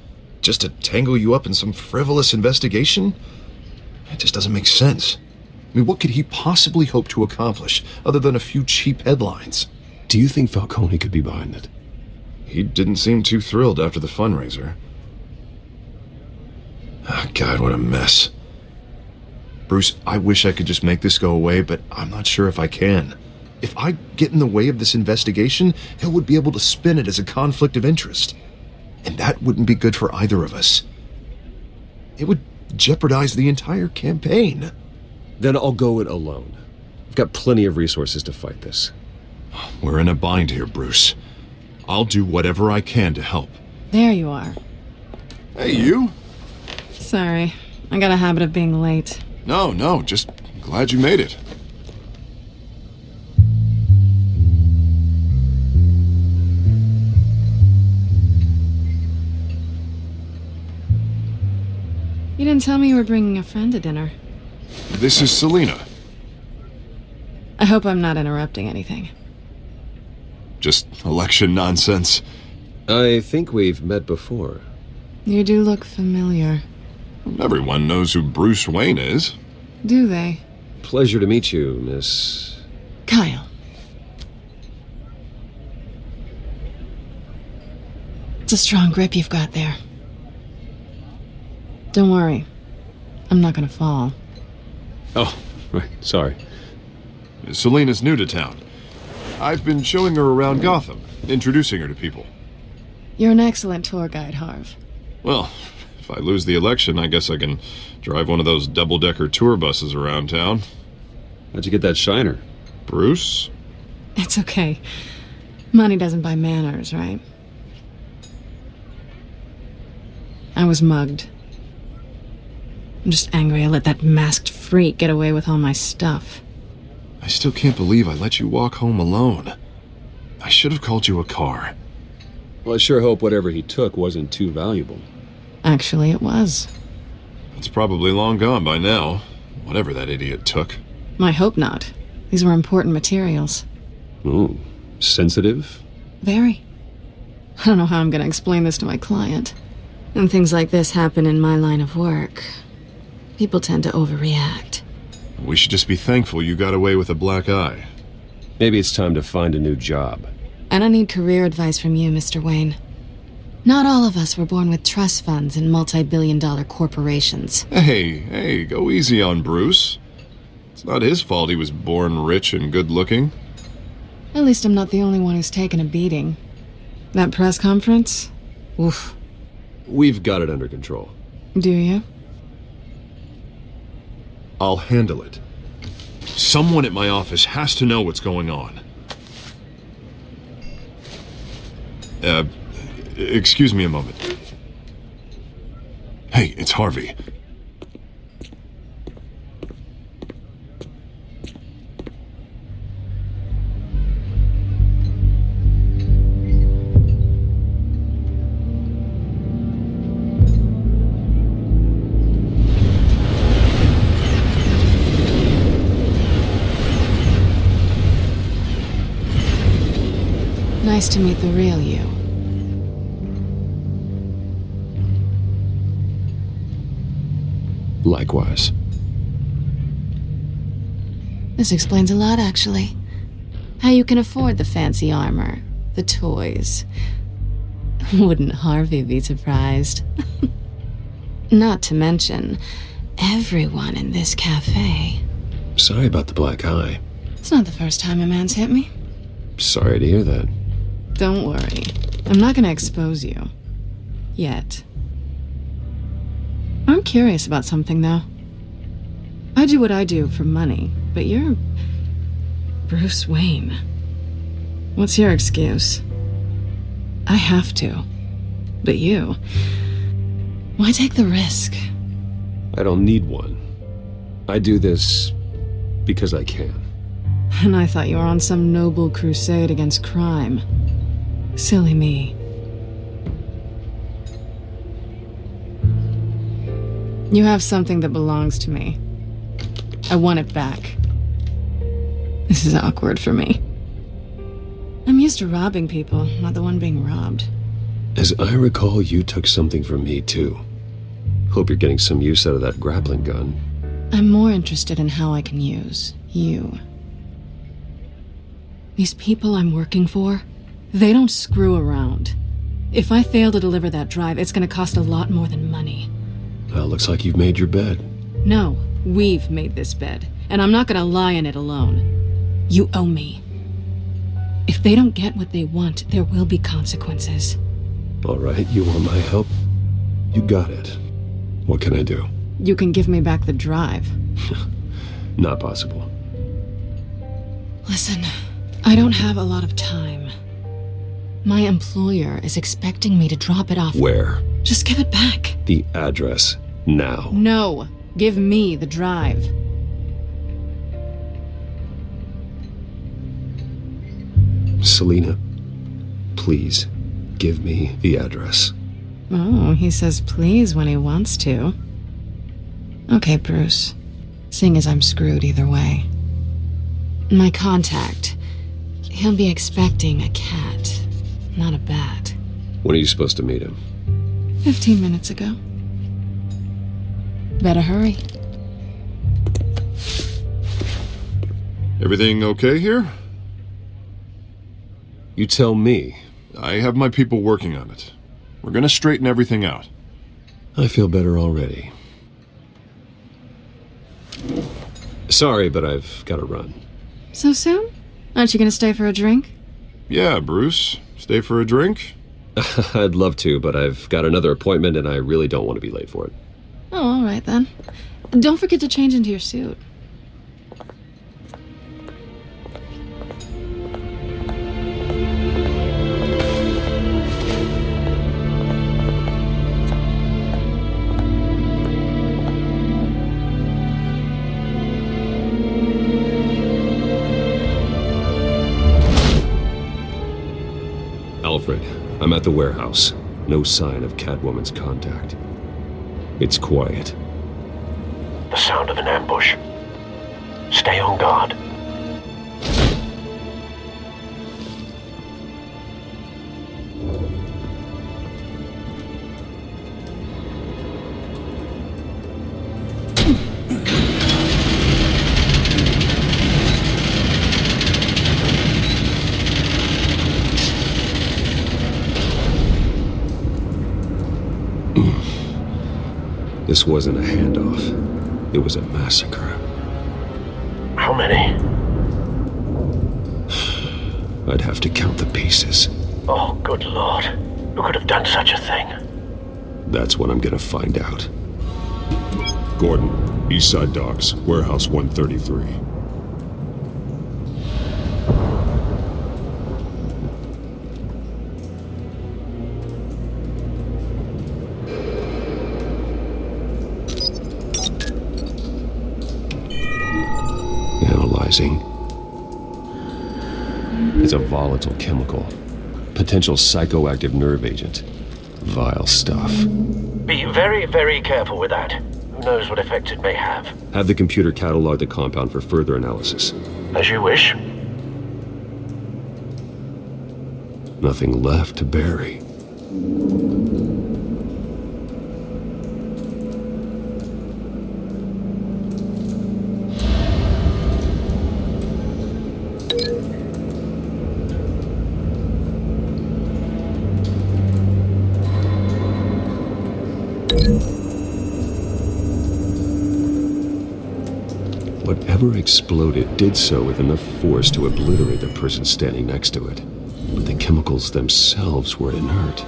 Just to tangle you up in some frivolous investigation? It just doesn't make sense. I mean, what could he possibly hope to accomplish other than a few cheap headlines? Do you think Falcone could be behind it? He didn't seem too thrilled after the fundraiser. Oh, God, what a mess. Bruce, I wish I could just make this go away, but I'm not sure if I can. If I get in the way of this investigation, Hill would be able to spin it as a conflict of interest. And that wouldn't be good for either of us. It would jeopardize the entire campaign. Then I'll go it alone. I've got plenty of resources to fight this. We're in a bind here, Bruce. I'll do whatever I can to help. There you are. Hey, you? Sorry, I got a habit of being late. No, just glad you made it. didn't tell me you were bringing a friend to dinner. This is Selina. I hope I'm not interrupting anything. Just election nonsense. I think we've met before. You do look familiar. Everyone knows who Bruce Wayne is. Do they? Pleasure to meet you, Miss... Kyle. It's a strong grip you've got there. Don't worry. I'm not gonna fall. Oh, right. Sorry. Selina's new to town. I've been showing her around Gotham, introducing her to people. You're an excellent tour guide, Harv. Well, if I lose the election, I guess I can drive one of those double-decker tour buses around town. How'd you get that shiner? Bruce? It's okay. Money doesn't buy manners, right? I was mugged. I'm just angry I let that masked freak get away with all my stuff. I still can't believe I let you walk home alone. I should have called you a car. Well, I sure hope whatever he took wasn't too valuable. Actually, it was. It's probably long gone by now, whatever that idiot took. I hope not. These were important materials. Ooh, sensitive? Very. I don't know how I'm going to explain this to my client. When things like this happen in my line of work, people tend to overreact. We should just be thankful you got away with a black eye. Maybe it's time to find a new job. I don't need career advice from you, Mr. Wayne. Not all of us were born with trust funds and multi-billion-dollar corporations. Hey, go easy on Bruce. It's not his fault he was born rich and good-looking. At least I'm not the only one who's taken a beating. That press conference? Oof. We've got it under control. Do you? I'll handle it. Someone at my office has to know what's going on. Excuse me a moment. Hey, it's Harvey. Nice to meet the real you. Likewise. This explains a lot, actually. How you can afford the fancy armor, the toys. Wouldn't Harvey be surprised? Not to mention, everyone in this cafe. Sorry about the black eye. It's not the first time a man's hit me. Sorry to hear that. Don't worry. I'm not gonna expose you. Yet. I'm curious about something, though. I do what I do for money, but you're... Bruce Wayne. What's your excuse? I have to. But you... Why take the risk? I don't need one. I do this because I can. And I thought you were on some noble crusade against crime. Silly me. You have something that belongs to me. I want it back. This is awkward for me. I'm used to robbing people, not the one being robbed. As I recall, you took something from me, too. Hope you're getting some use out of that grappling gun. I'm more interested in how I can use you. These people I'm working for, they don't screw around. If I fail to deliver that drive, it's gonna cost a lot more than money. Well, looks like you've made your bed. No, we've made this bed, and I'm not gonna lie in it alone. You owe me. If they don't get what they want, there will be consequences. All right, you want my help? You got it. What can I do? You can give me back the drive. Not possible. Listen, I don't have a lot of time. My employer is expecting me to drop it off. Where? Just give it back. The address, now. No, give me the drive. Selina, please, give me the address. Oh, he says please when he wants to. Okay, Bruce. Seeing as I'm screwed either way. My contact. He'll be expecting a cat, not a bat. When are you supposed to meet him? 15 minutes ago. Better hurry. Everything okay here? You tell me. I have my people working on it. We're gonna straighten everything out. I feel better already. Sorry, but I've got to run. So soon? Aren't you gonna stay for a drink? Yeah, Bruce. Stay for a drink? I'd love to, but I've got another appointment and I really don't want to be late for it. Oh, all right then. Don't forget to change into your suit. Alfred, I'm at the warehouse. No sign of Catwoman's contact. It's quiet. The sound of an ambush. Stay on guard. This wasn't a handoff. It was a massacre. How many? I'd have to count the pieces. Oh, good lord. Who could have done such a thing? That's what I'm gonna find out. Gordon, Eastside Docks, Warehouse 133. Analyzing. It's a volatile chemical. Potential psychoactive nerve agent. Vile stuff. Be very, very careful with that. Who knows what effects it may have. Have the computer catalog the compound for further analysis. As you wish. Nothing left to bury. Whatever exploded did so with enough force to obliterate the person standing next to it. But the chemicals themselves were inert,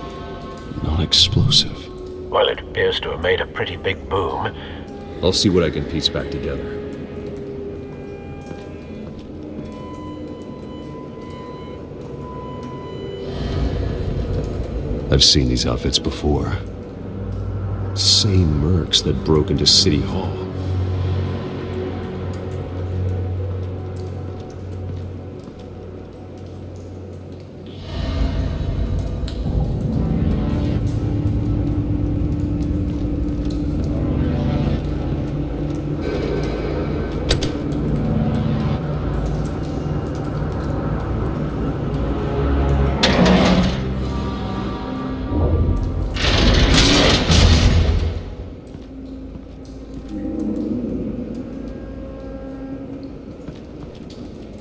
not explosive. Well, it appears to have made a pretty big boom. I'll see what I can piece back together. I've seen these outfits before. Same mercs that broke into City Hall.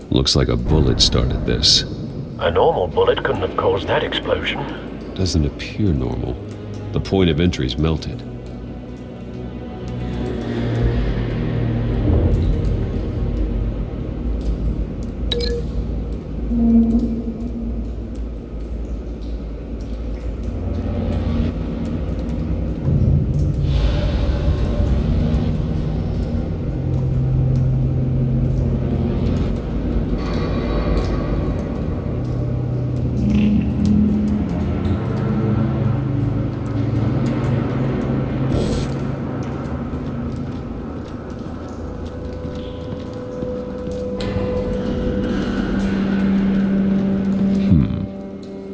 Looks like a bullet started this. A normal bullet couldn't have caused that explosion. Doesn't appear normal. The point of entry's melted.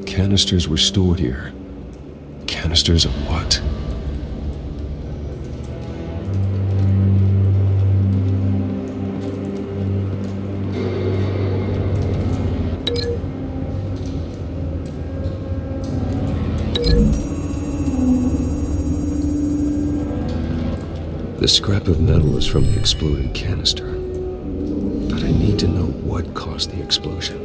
Canisters were stored here. Canisters of what? The scrap of metal is from the exploded canister. But I need to know what caused the explosion.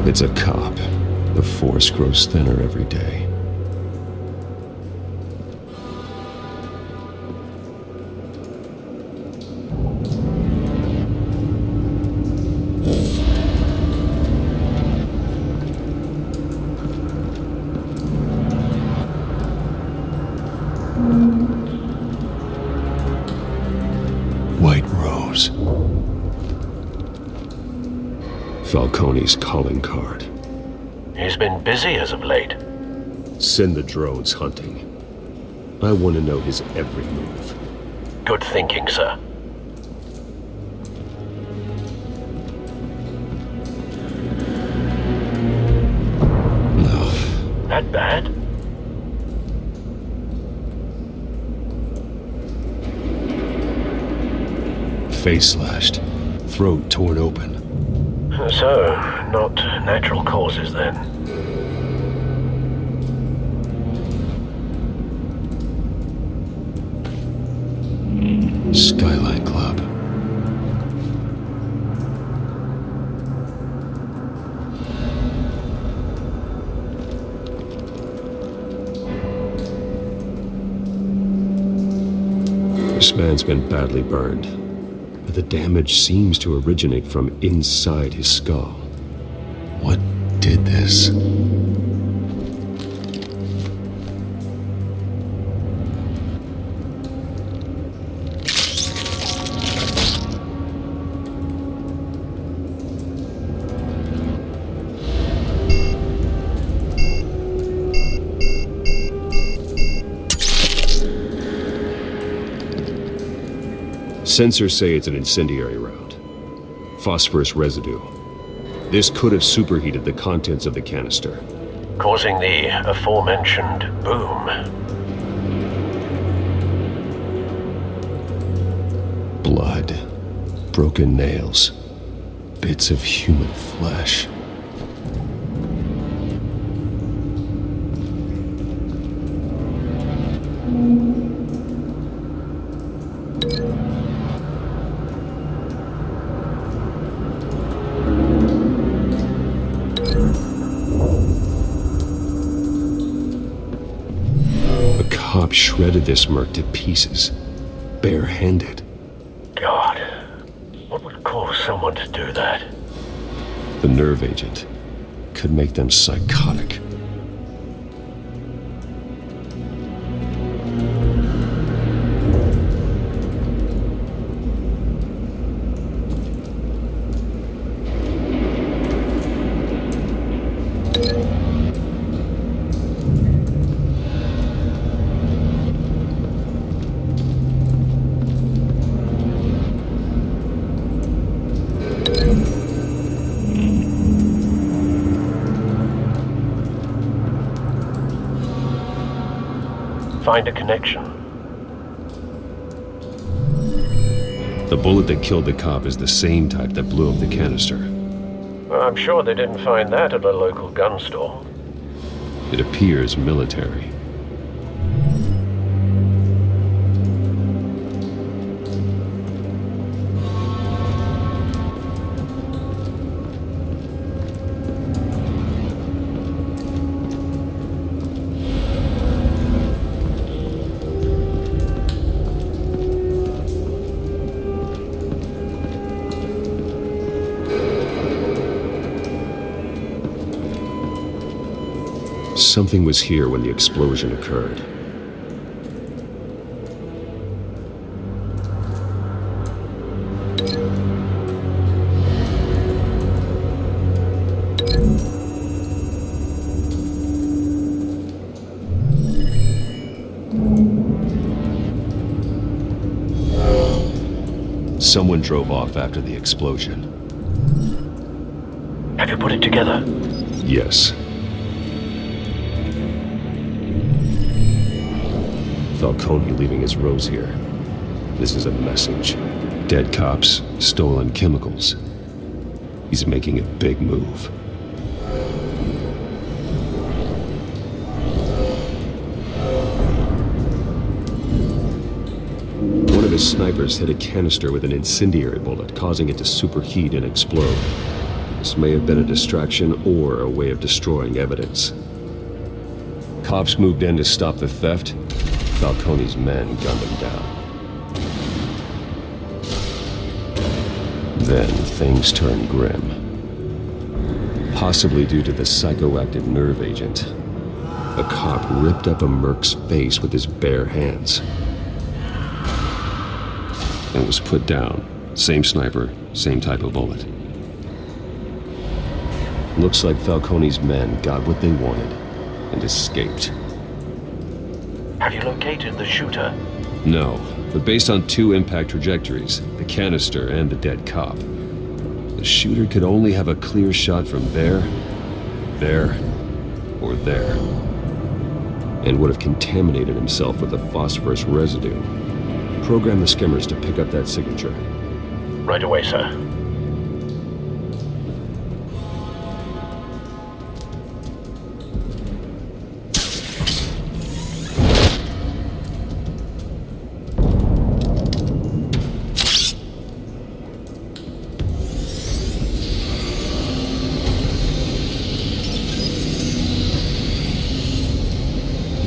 It's a cop. The force grows thinner every day. White Rose. Falcone's calling card. He's been busy as of late. Send the drones hunting. I want to know his every move. Good thinking, sir. No. That bad? Face slashed. Throat torn open. So, not natural causes then. Skyline Club. This man's been badly burned, but the damage seems to originate from inside his skull. What did this? Sensors say it's an incendiary round. Phosphorus residue. This could have superheated the contents of the canister, Causing the aforementioned boom. Blood. Broken nails. Bits of human flesh. Shredded this merc to pieces, bare-handed. God, what would cause someone to do that? The nerve agent could make them psychotic. Find a connection. The bullet that killed the cop is the same type that blew up the canister. I'm sure they didn't find that at a local gun store. It appears military. Something was here when the explosion occurred. Someone drove off after the explosion. Have you put it together? Falcone leaving his rose here. This is a message. Dead cops, stolen chemicals. He's making a big move. One of his snipers hit a canister with an incendiary bullet, causing it to superheat and explode. This may have been a distraction or a way of destroying evidence. Cops moved in to stop the theft. Falcone's men gunned him down. Then things turned grim. Possibly due to the psychoactive nerve agent. A cop ripped up a merc's face with his bare hands. And was put down. Same sniper, same type of bullet. Looks like Falcone's men got what they wanted and escaped. Have you located the shooter? No, but based on 2 impact trajectories, the canister and the dead cop, the shooter could only have a clear shot from there, or there, and would have contaminated himself with the phosphorus residue. Program the skimmers to pick up that signature. Right away, sir.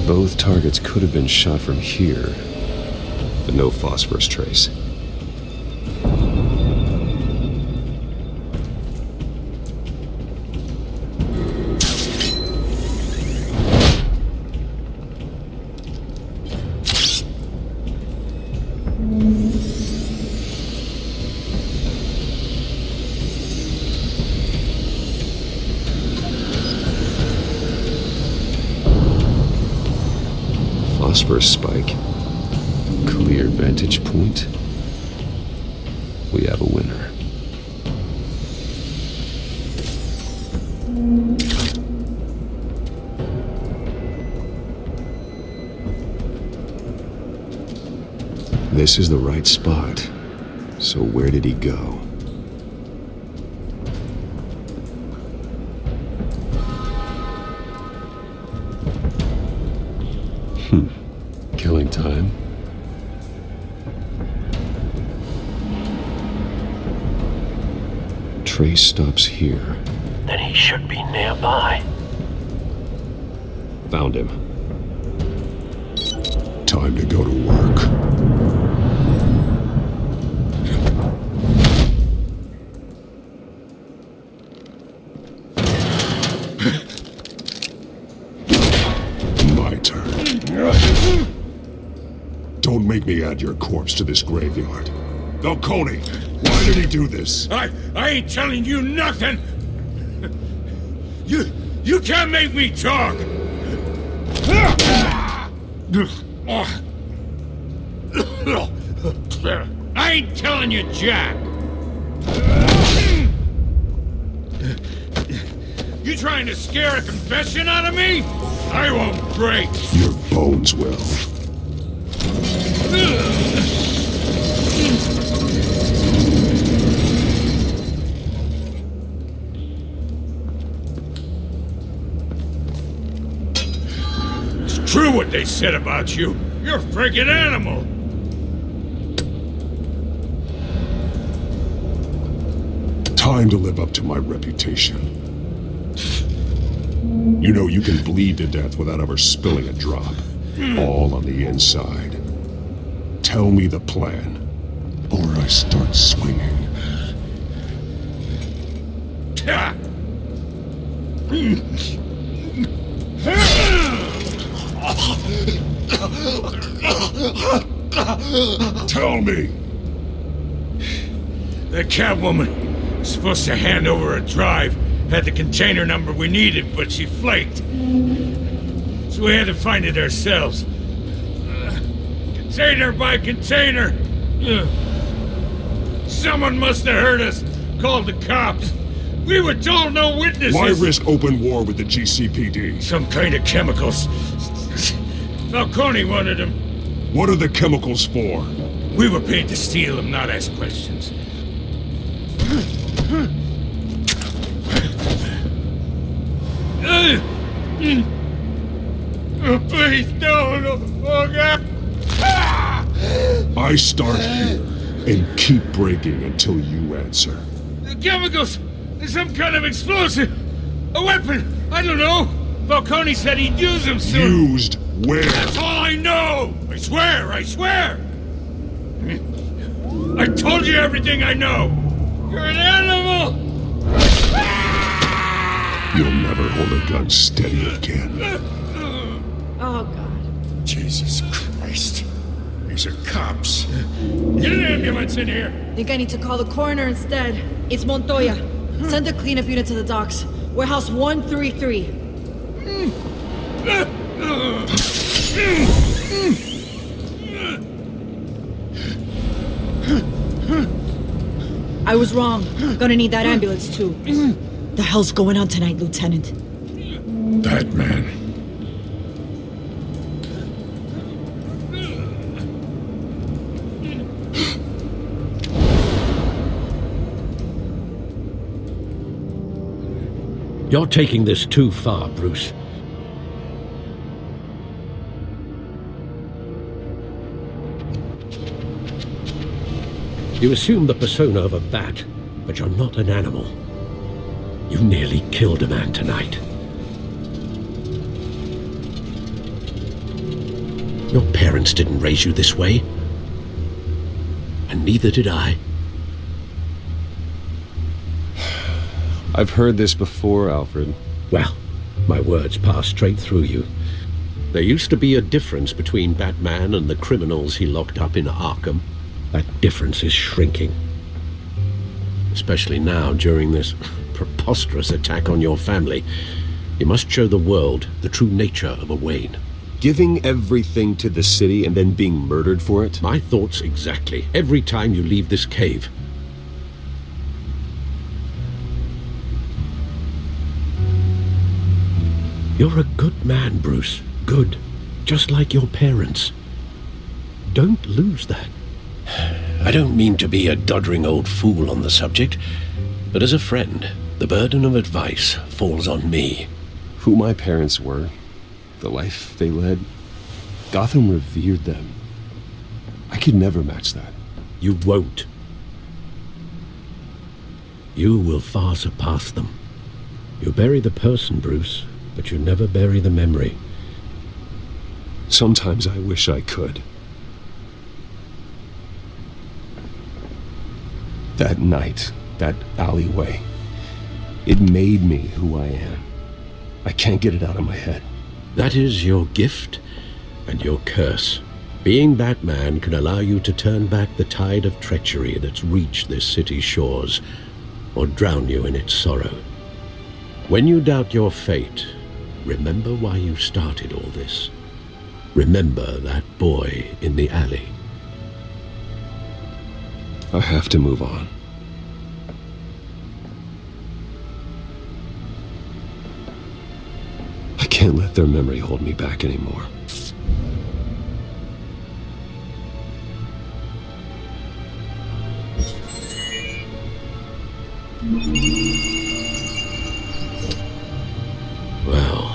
Both targets could have been shot from here, but no phosphorus trace. Phosphorus spike. Clear vantage point. We have a winner. This is the right spot. So where did he go? Killing time. Trace stops here. Then he should be nearby. Found him. Time to go to work. My turn. Don't make me add your corpse to this graveyard. Falcone, why did he do this? I ain't telling you nothing! You can't make me talk! I ain't telling you jack! You trying to scare a confession out of me? I won't break! Your bones will. It's true what they said about you. You're a friggin' animal. Time to live up to my reputation. You know you can bleed to death without ever spilling a drop. All on the inside. Tell me the plan, or I start swinging. Tell me! The Catwoman was supposed to hand over a drive. Had the container number we needed, but she flaked. So we had to find it ourselves. Container by container. Someone must have heard us. Called the cops. We were told no witnesses. Why risk open war with the GCPD? Some kind of chemicals. Falcone wanted them. What are the chemicals for? We were paid to steal them, not ask questions. Please don't! Oh, God! I start here and keep breaking until you answer. The chemicals! There's some kind of explosive! A weapon! I don't know! Falcone said he'd use them soon! Used where? That's all I know! I swear! I swear! I told you everything I know! You're an animal! You'll never hold a gun steady again. Oh, God. Jesus Christ. These are cops. Get an ambulance in here! Think I need to call the coroner instead. It's Montoya. Send the cleanup unit to the docks. Warehouse 133. I was wrong. Gonna need that ambulance, too. The hell's going on tonight, Lieutenant? That man. You're taking this too far, Bruce. You assume the persona of a bat, but you're not an animal. You nearly killed a man tonight. Your parents didn't raise you this way. And neither did I. I've heard this before, Alfred. Well, my words pass straight through you. There used to be a difference between Batman and the criminals he locked up in Arkham. That difference is shrinking. Especially now, during this preposterous attack on your family. You must show the world the true nature of a Wayne. Giving everything to the city and then being murdered for it? My thoughts exactly. Every time you leave this cave. You're a good man, Bruce. Good. Just like your parents. Don't lose that. I don't mean to be a doddering old fool on the subject, but as a friend, the burden of advice falls on me. Who my parents were, the life they led, Gotham revered them. I could never match that. You won't. You will far surpass them. You bury the person, Bruce, but you never bury the memory. Sometimes I wish I could. That night, that alleyway, it made me who I am. I can't get it out of my head. That is your gift and your curse. Being Batman can allow you to turn back the tide of treachery that's reached this city's shores, or drown you in its sorrow. When you doubt your fate, remember why you started all this. Remember that boy in the alley. I have to move on. I can't let their memory hold me back anymore. Well,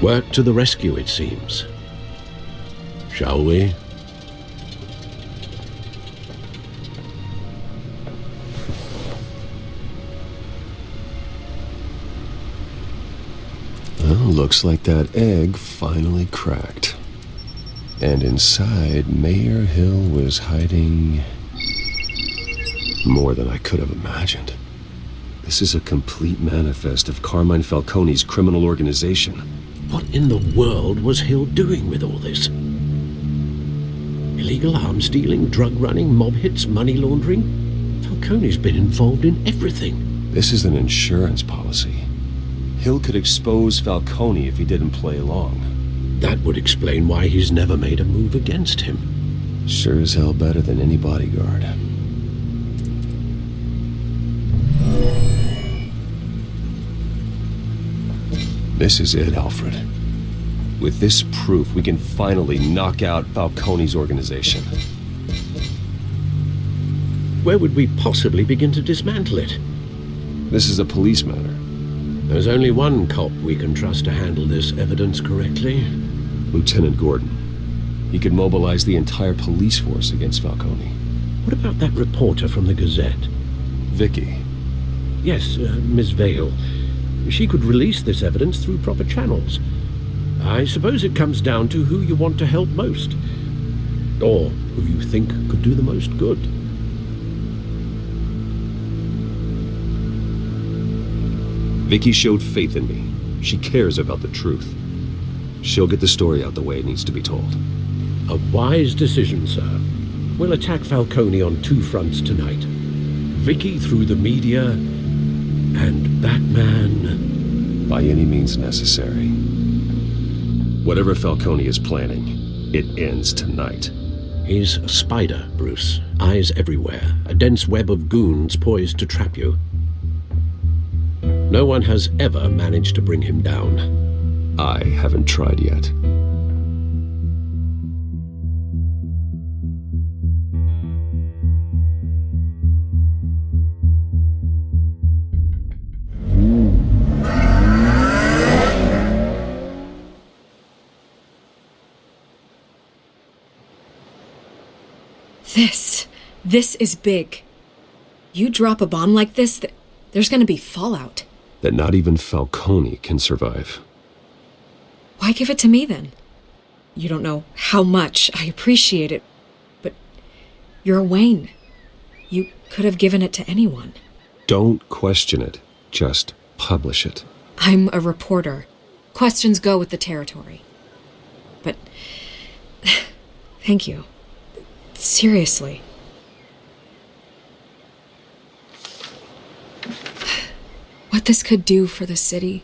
work to the rescue, it seems. Shall we? Looks like that egg finally cracked. And inside, Mayor Hill was hiding more than I could have imagined. This is a complete manifest of Carmine Falcone's criminal organization. What in the world was Hill doing with all this? Illegal arms dealing, drug running, mob hits, money laundering? Falcone's been involved in everything. This is an insurance policy. Hill could expose Falcone if he didn't play along. That would explain why he's never made a move against him. Sure as hell better than any bodyguard. This is it, Alfred. With this proof, we can finally knock out Falcone's organization. Where would we possibly begin to dismantle it? This is a police matter. There's only one cop we can trust to handle this evidence correctly. Lieutenant Gordon. He could mobilize the entire police force against Falcone. What about that reporter from the Gazette? Vicky. Yes, Miss Vale. She could release this evidence through proper channels. I suppose it comes down to who you want to help most. Or who you think could do the most good. Vicky showed faith in me. She cares about the truth. She'll get the story out the way it needs to be told. A wise decision, sir. We'll attack Falcone on two fronts tonight. Vicky through the media, and Batman... by any means necessary. Whatever Falcone is planning, it ends tonight. He's a spider, Bruce. Eyes everywhere. A dense web of goons poised to trap you. No one has ever managed to bring him down. I haven't tried yet. This is big. You drop a bomb like this, there's gonna be fallout. That not even Falcone can survive. Why give it to me then? You don't know how much I appreciate it, but you're Wayne. You could have given it to anyone. Don't question it. Just publish it. I'm a reporter. Questions go with the territory. But thank you. Seriously. What this could do for the city,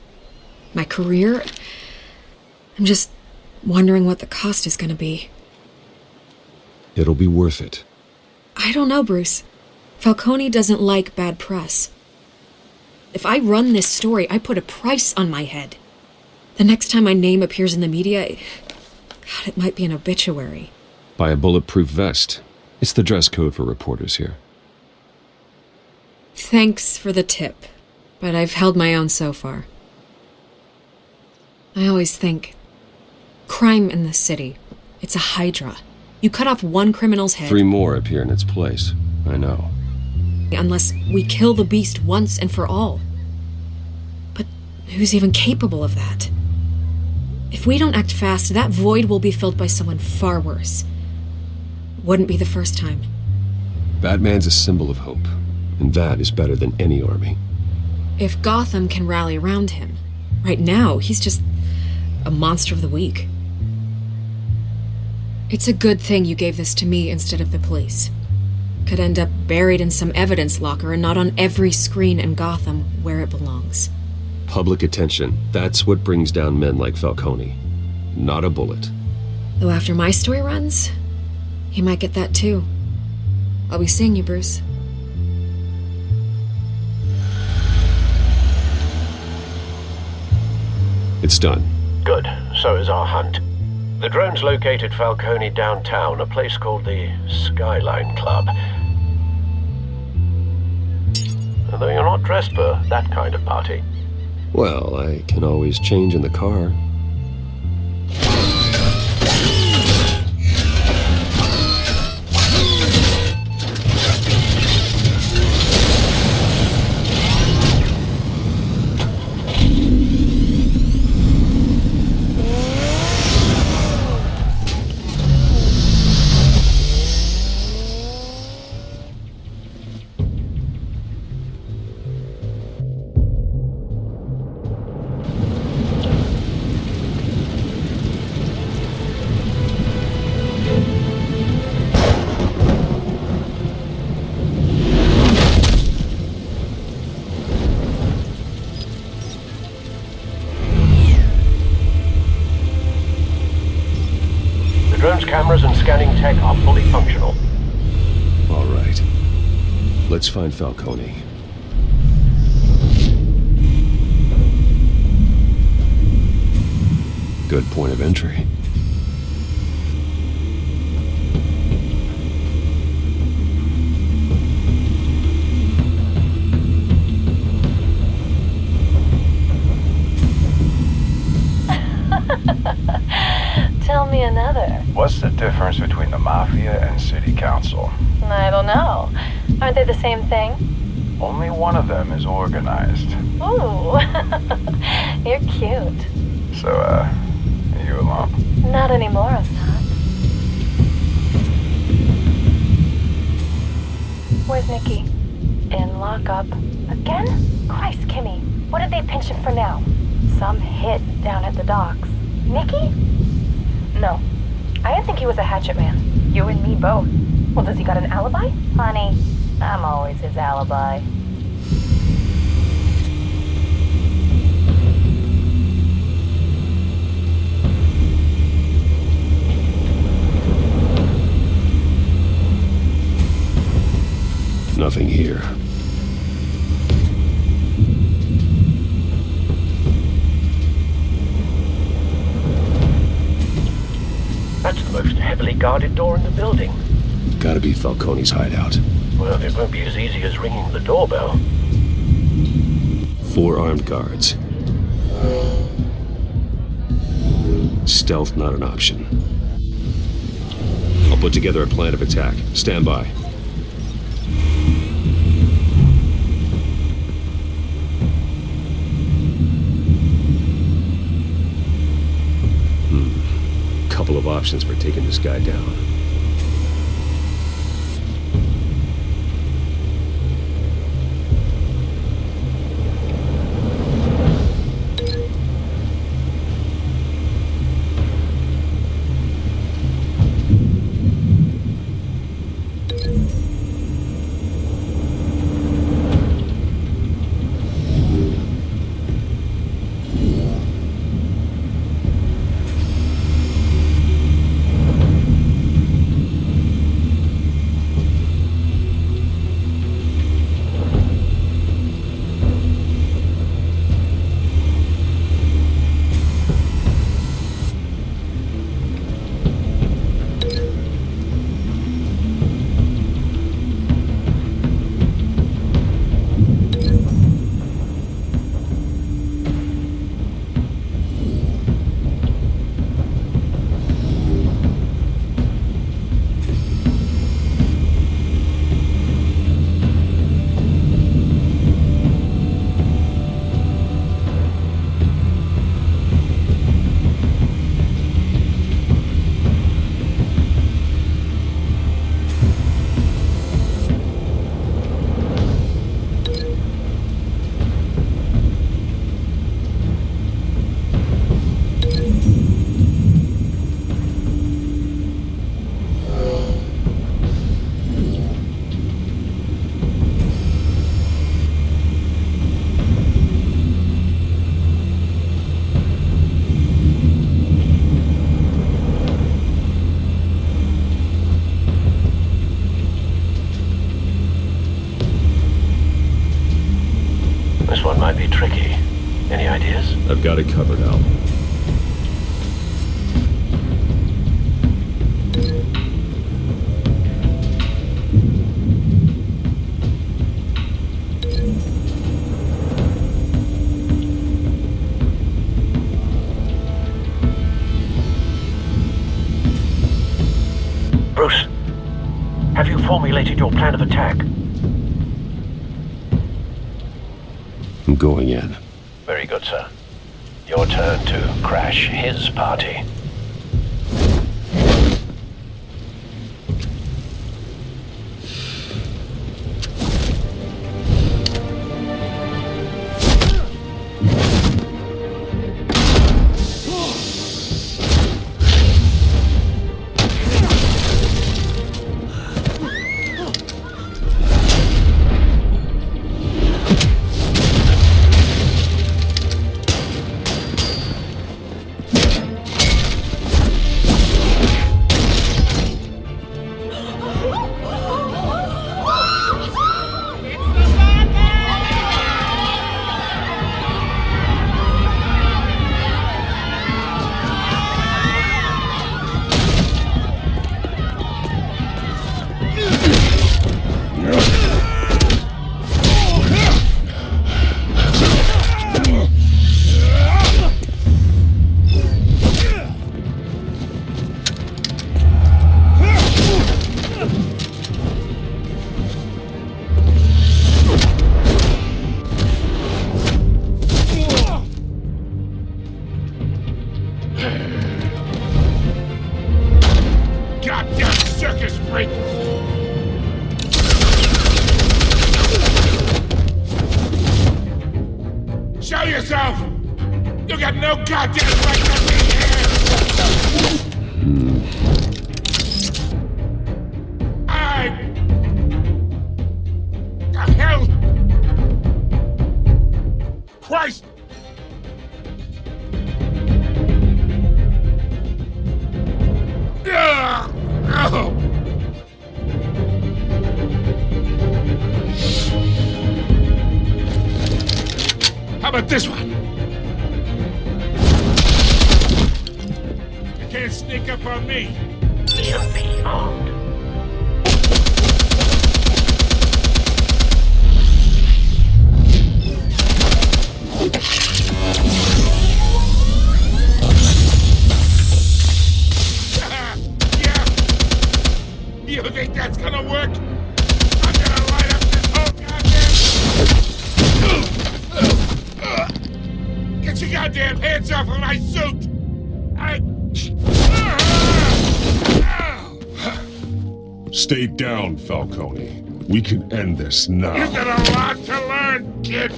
my career, I'm just wondering what the cost is going to be. It'll be worth it. I don't know, Bruce. Falcone doesn't like bad press. If I run this story, I put a price on my head. The next time my name appears in the media, God, it might be an obituary. Buy a bulletproof vest. It's the dress code for reporters here. Thanks for the tip, but I've held my own so far. I always think, crime in the city, it's a hydra. You cut off one criminal's head... 3 more appear in its place. I know. Unless we kill the beast once and for all. But who's even capable of that? If we don't act fast, that void will be filled by someone far worse. Wouldn't be the first time. Batman's a symbol of hope, and that is better than any army. If Gotham can rally around him, right now he's just a monster of the week. It's a good thing you gave this to me instead of the police. Could end up buried in some evidence locker and not on every screen in Gotham where it belongs. Public attention, that's what brings down men like Falcone. Not a bullet. Though after my story runs, he might get that too. I'll be seeing you, Bruce. It's done. Good. So is our hunt. The drones located Falcone downtown, a place called the Skyline Club. Although you're not dressed for that kind of party. Well, I can always change in the car. Cameras and scanning tech are fully functional. All right. Let's find Falcone. good point of entry. Tell me another. What's the difference between the Mafia and City Council? I don't know. Aren't they the same thing? Only one of them is organized. Ooh, you're cute. So, are you alone? Not anymore, Oswald. Where's Nikki? In lockup. Again? Christ, Kimmy. What did they pinch him for now? Some hit down at the docks. Nikki? No. I didn't think he was a hatchet man. You and me both. Well, does he got an alibi? Honey, I'm always his alibi. Nothing here. That's the most heavily guarded door in the building. Gotta be Falcone's hideout. Well, it won't be as easy as ringing the doorbell. 4 armed guards. Stealth not an option. I'll put together a plan of attack. Stand by. Couple of options for taking this guy down. This one might be tricky. Any ideas? I've got it covered, Al. Bruce, have you formulated your plan of attack? I'm going in. Very good, sir. Your turn to crash his party. no goddamn right to be here! The hell? Christ! Oh. How about this one? You can't sneak up on me. You'll be armed. You think that's gonna work? I'm gonna light up this whole goddamn... Get your goddamn hands off of my suit! Stay down, Falcone. We can end this now. You've got a lot to learn, kid.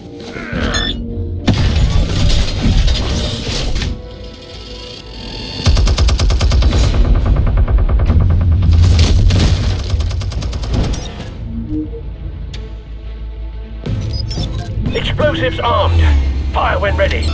Explosives armed. Fire when ready.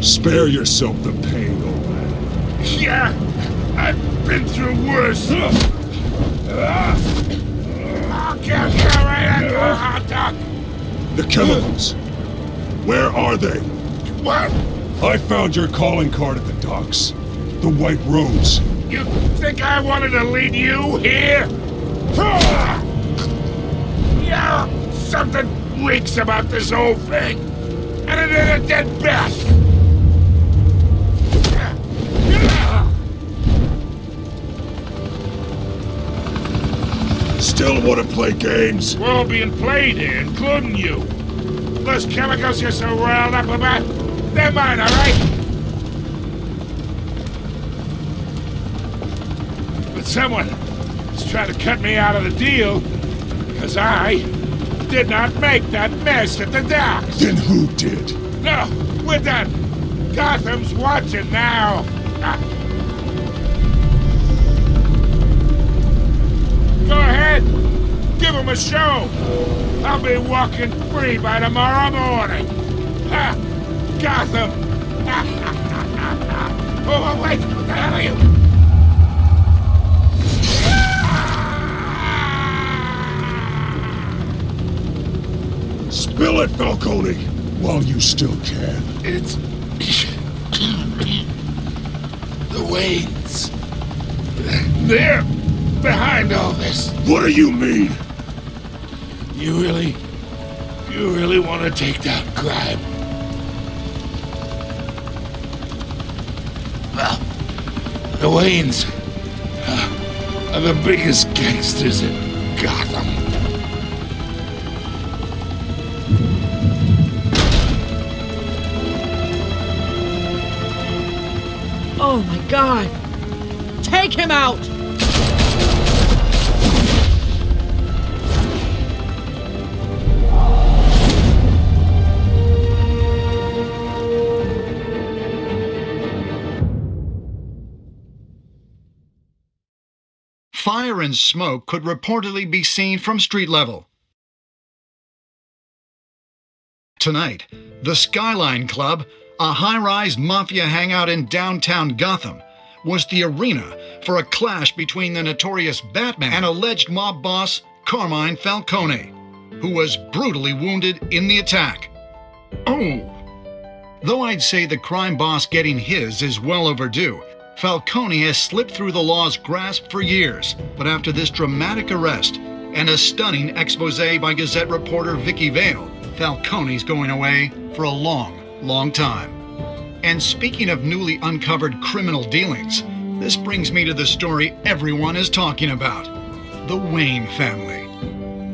Spare yourself the pain, old man. Yeah, I've been through worse. I'll get you right at the hot dog. The chemicals. Where are they? What? I found your calling card at the docks. The White Rose. You think I wanted to lead you here? Yeah, something reeks about this whole thing. And it ain't a dead bat. Still want to play games? We're all being played here, including you. Those chemicals you're so riled up about, they're mine, all right? But someone is trying to cut me out of the deal because I did not make that mess at the docks. Then who did? No, we're done. Gotham's watching now. Go ahead. Give him a show. I'll be walking free by tomorrow morning. Ha! Gotham. Oh, wait. What the hell are you? Spill it, Falcone, while you still can. It's... the Waynes. They're behind all this. What do you mean? You really want to take down crime? Well, the Waynes are the biggest gangsters in Gotham. Oh my God! Take him out! Fire and smoke could reportedly be seen from street level. Tonight, the Skyline Club, a high-rise mafia hangout in downtown Gotham, was the arena for a clash between the notorious Batman and alleged mob boss Carmine Falcone, who was brutally wounded in the attack. Oh! Though I'd say the crime boss getting his is well overdue, Falcone has slipped through the law's grasp for years, but after this dramatic arrest and a stunning expose by Gazette reporter Vicky Vale, Falcone's going away for a long, long time. And speaking of newly uncovered criminal dealings, this brings me to the story everyone is talking about: the Wayne family.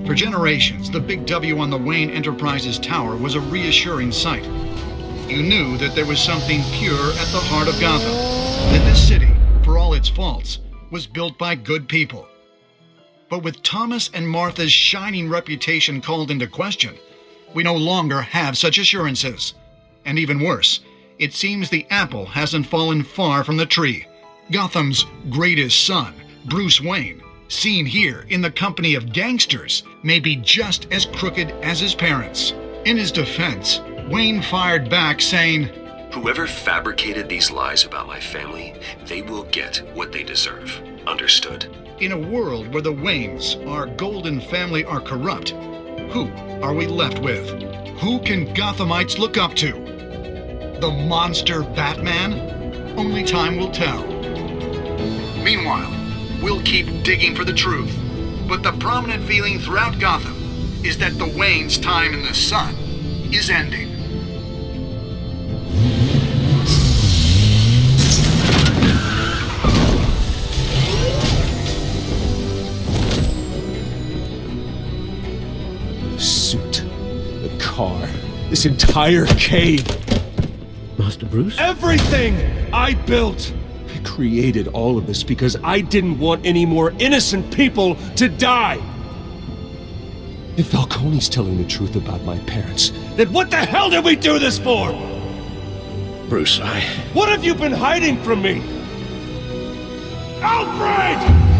For generations, the big W on the Wayne Enterprises tower was a reassuring sight. You knew that there was something pure at the heart of Gotham, that this city, for all its faults, was built by good people. But with Thomas and Martha's shining reputation called into question, we no longer have such assurances. And even worse, it seems the apple hasn't fallen far from the tree. Gotham's greatest son, Bruce Wayne, seen here in the company of gangsters, may be just as crooked as his parents. In his defense, Wayne fired back saying, "Whoever fabricated these lies about my family, they will get what they deserve. Understood?" In a world where the Waynes, our golden family, are corrupt, who are we left with? Who can Gothamites look up to? The monster Batman? Only time will tell. Meanwhile, we'll keep digging for the truth, but the prominent feeling throughout Gotham is that the Waynes' time in the sun is ending. The suit, the car, this entire cave. Master Bruce? Everything I built! I created all of this because I didn't want any more innocent people to die! If Falcone's telling the truth about my parents, then what the hell did we do this for? Bruce, What have you been hiding from me? Alfred!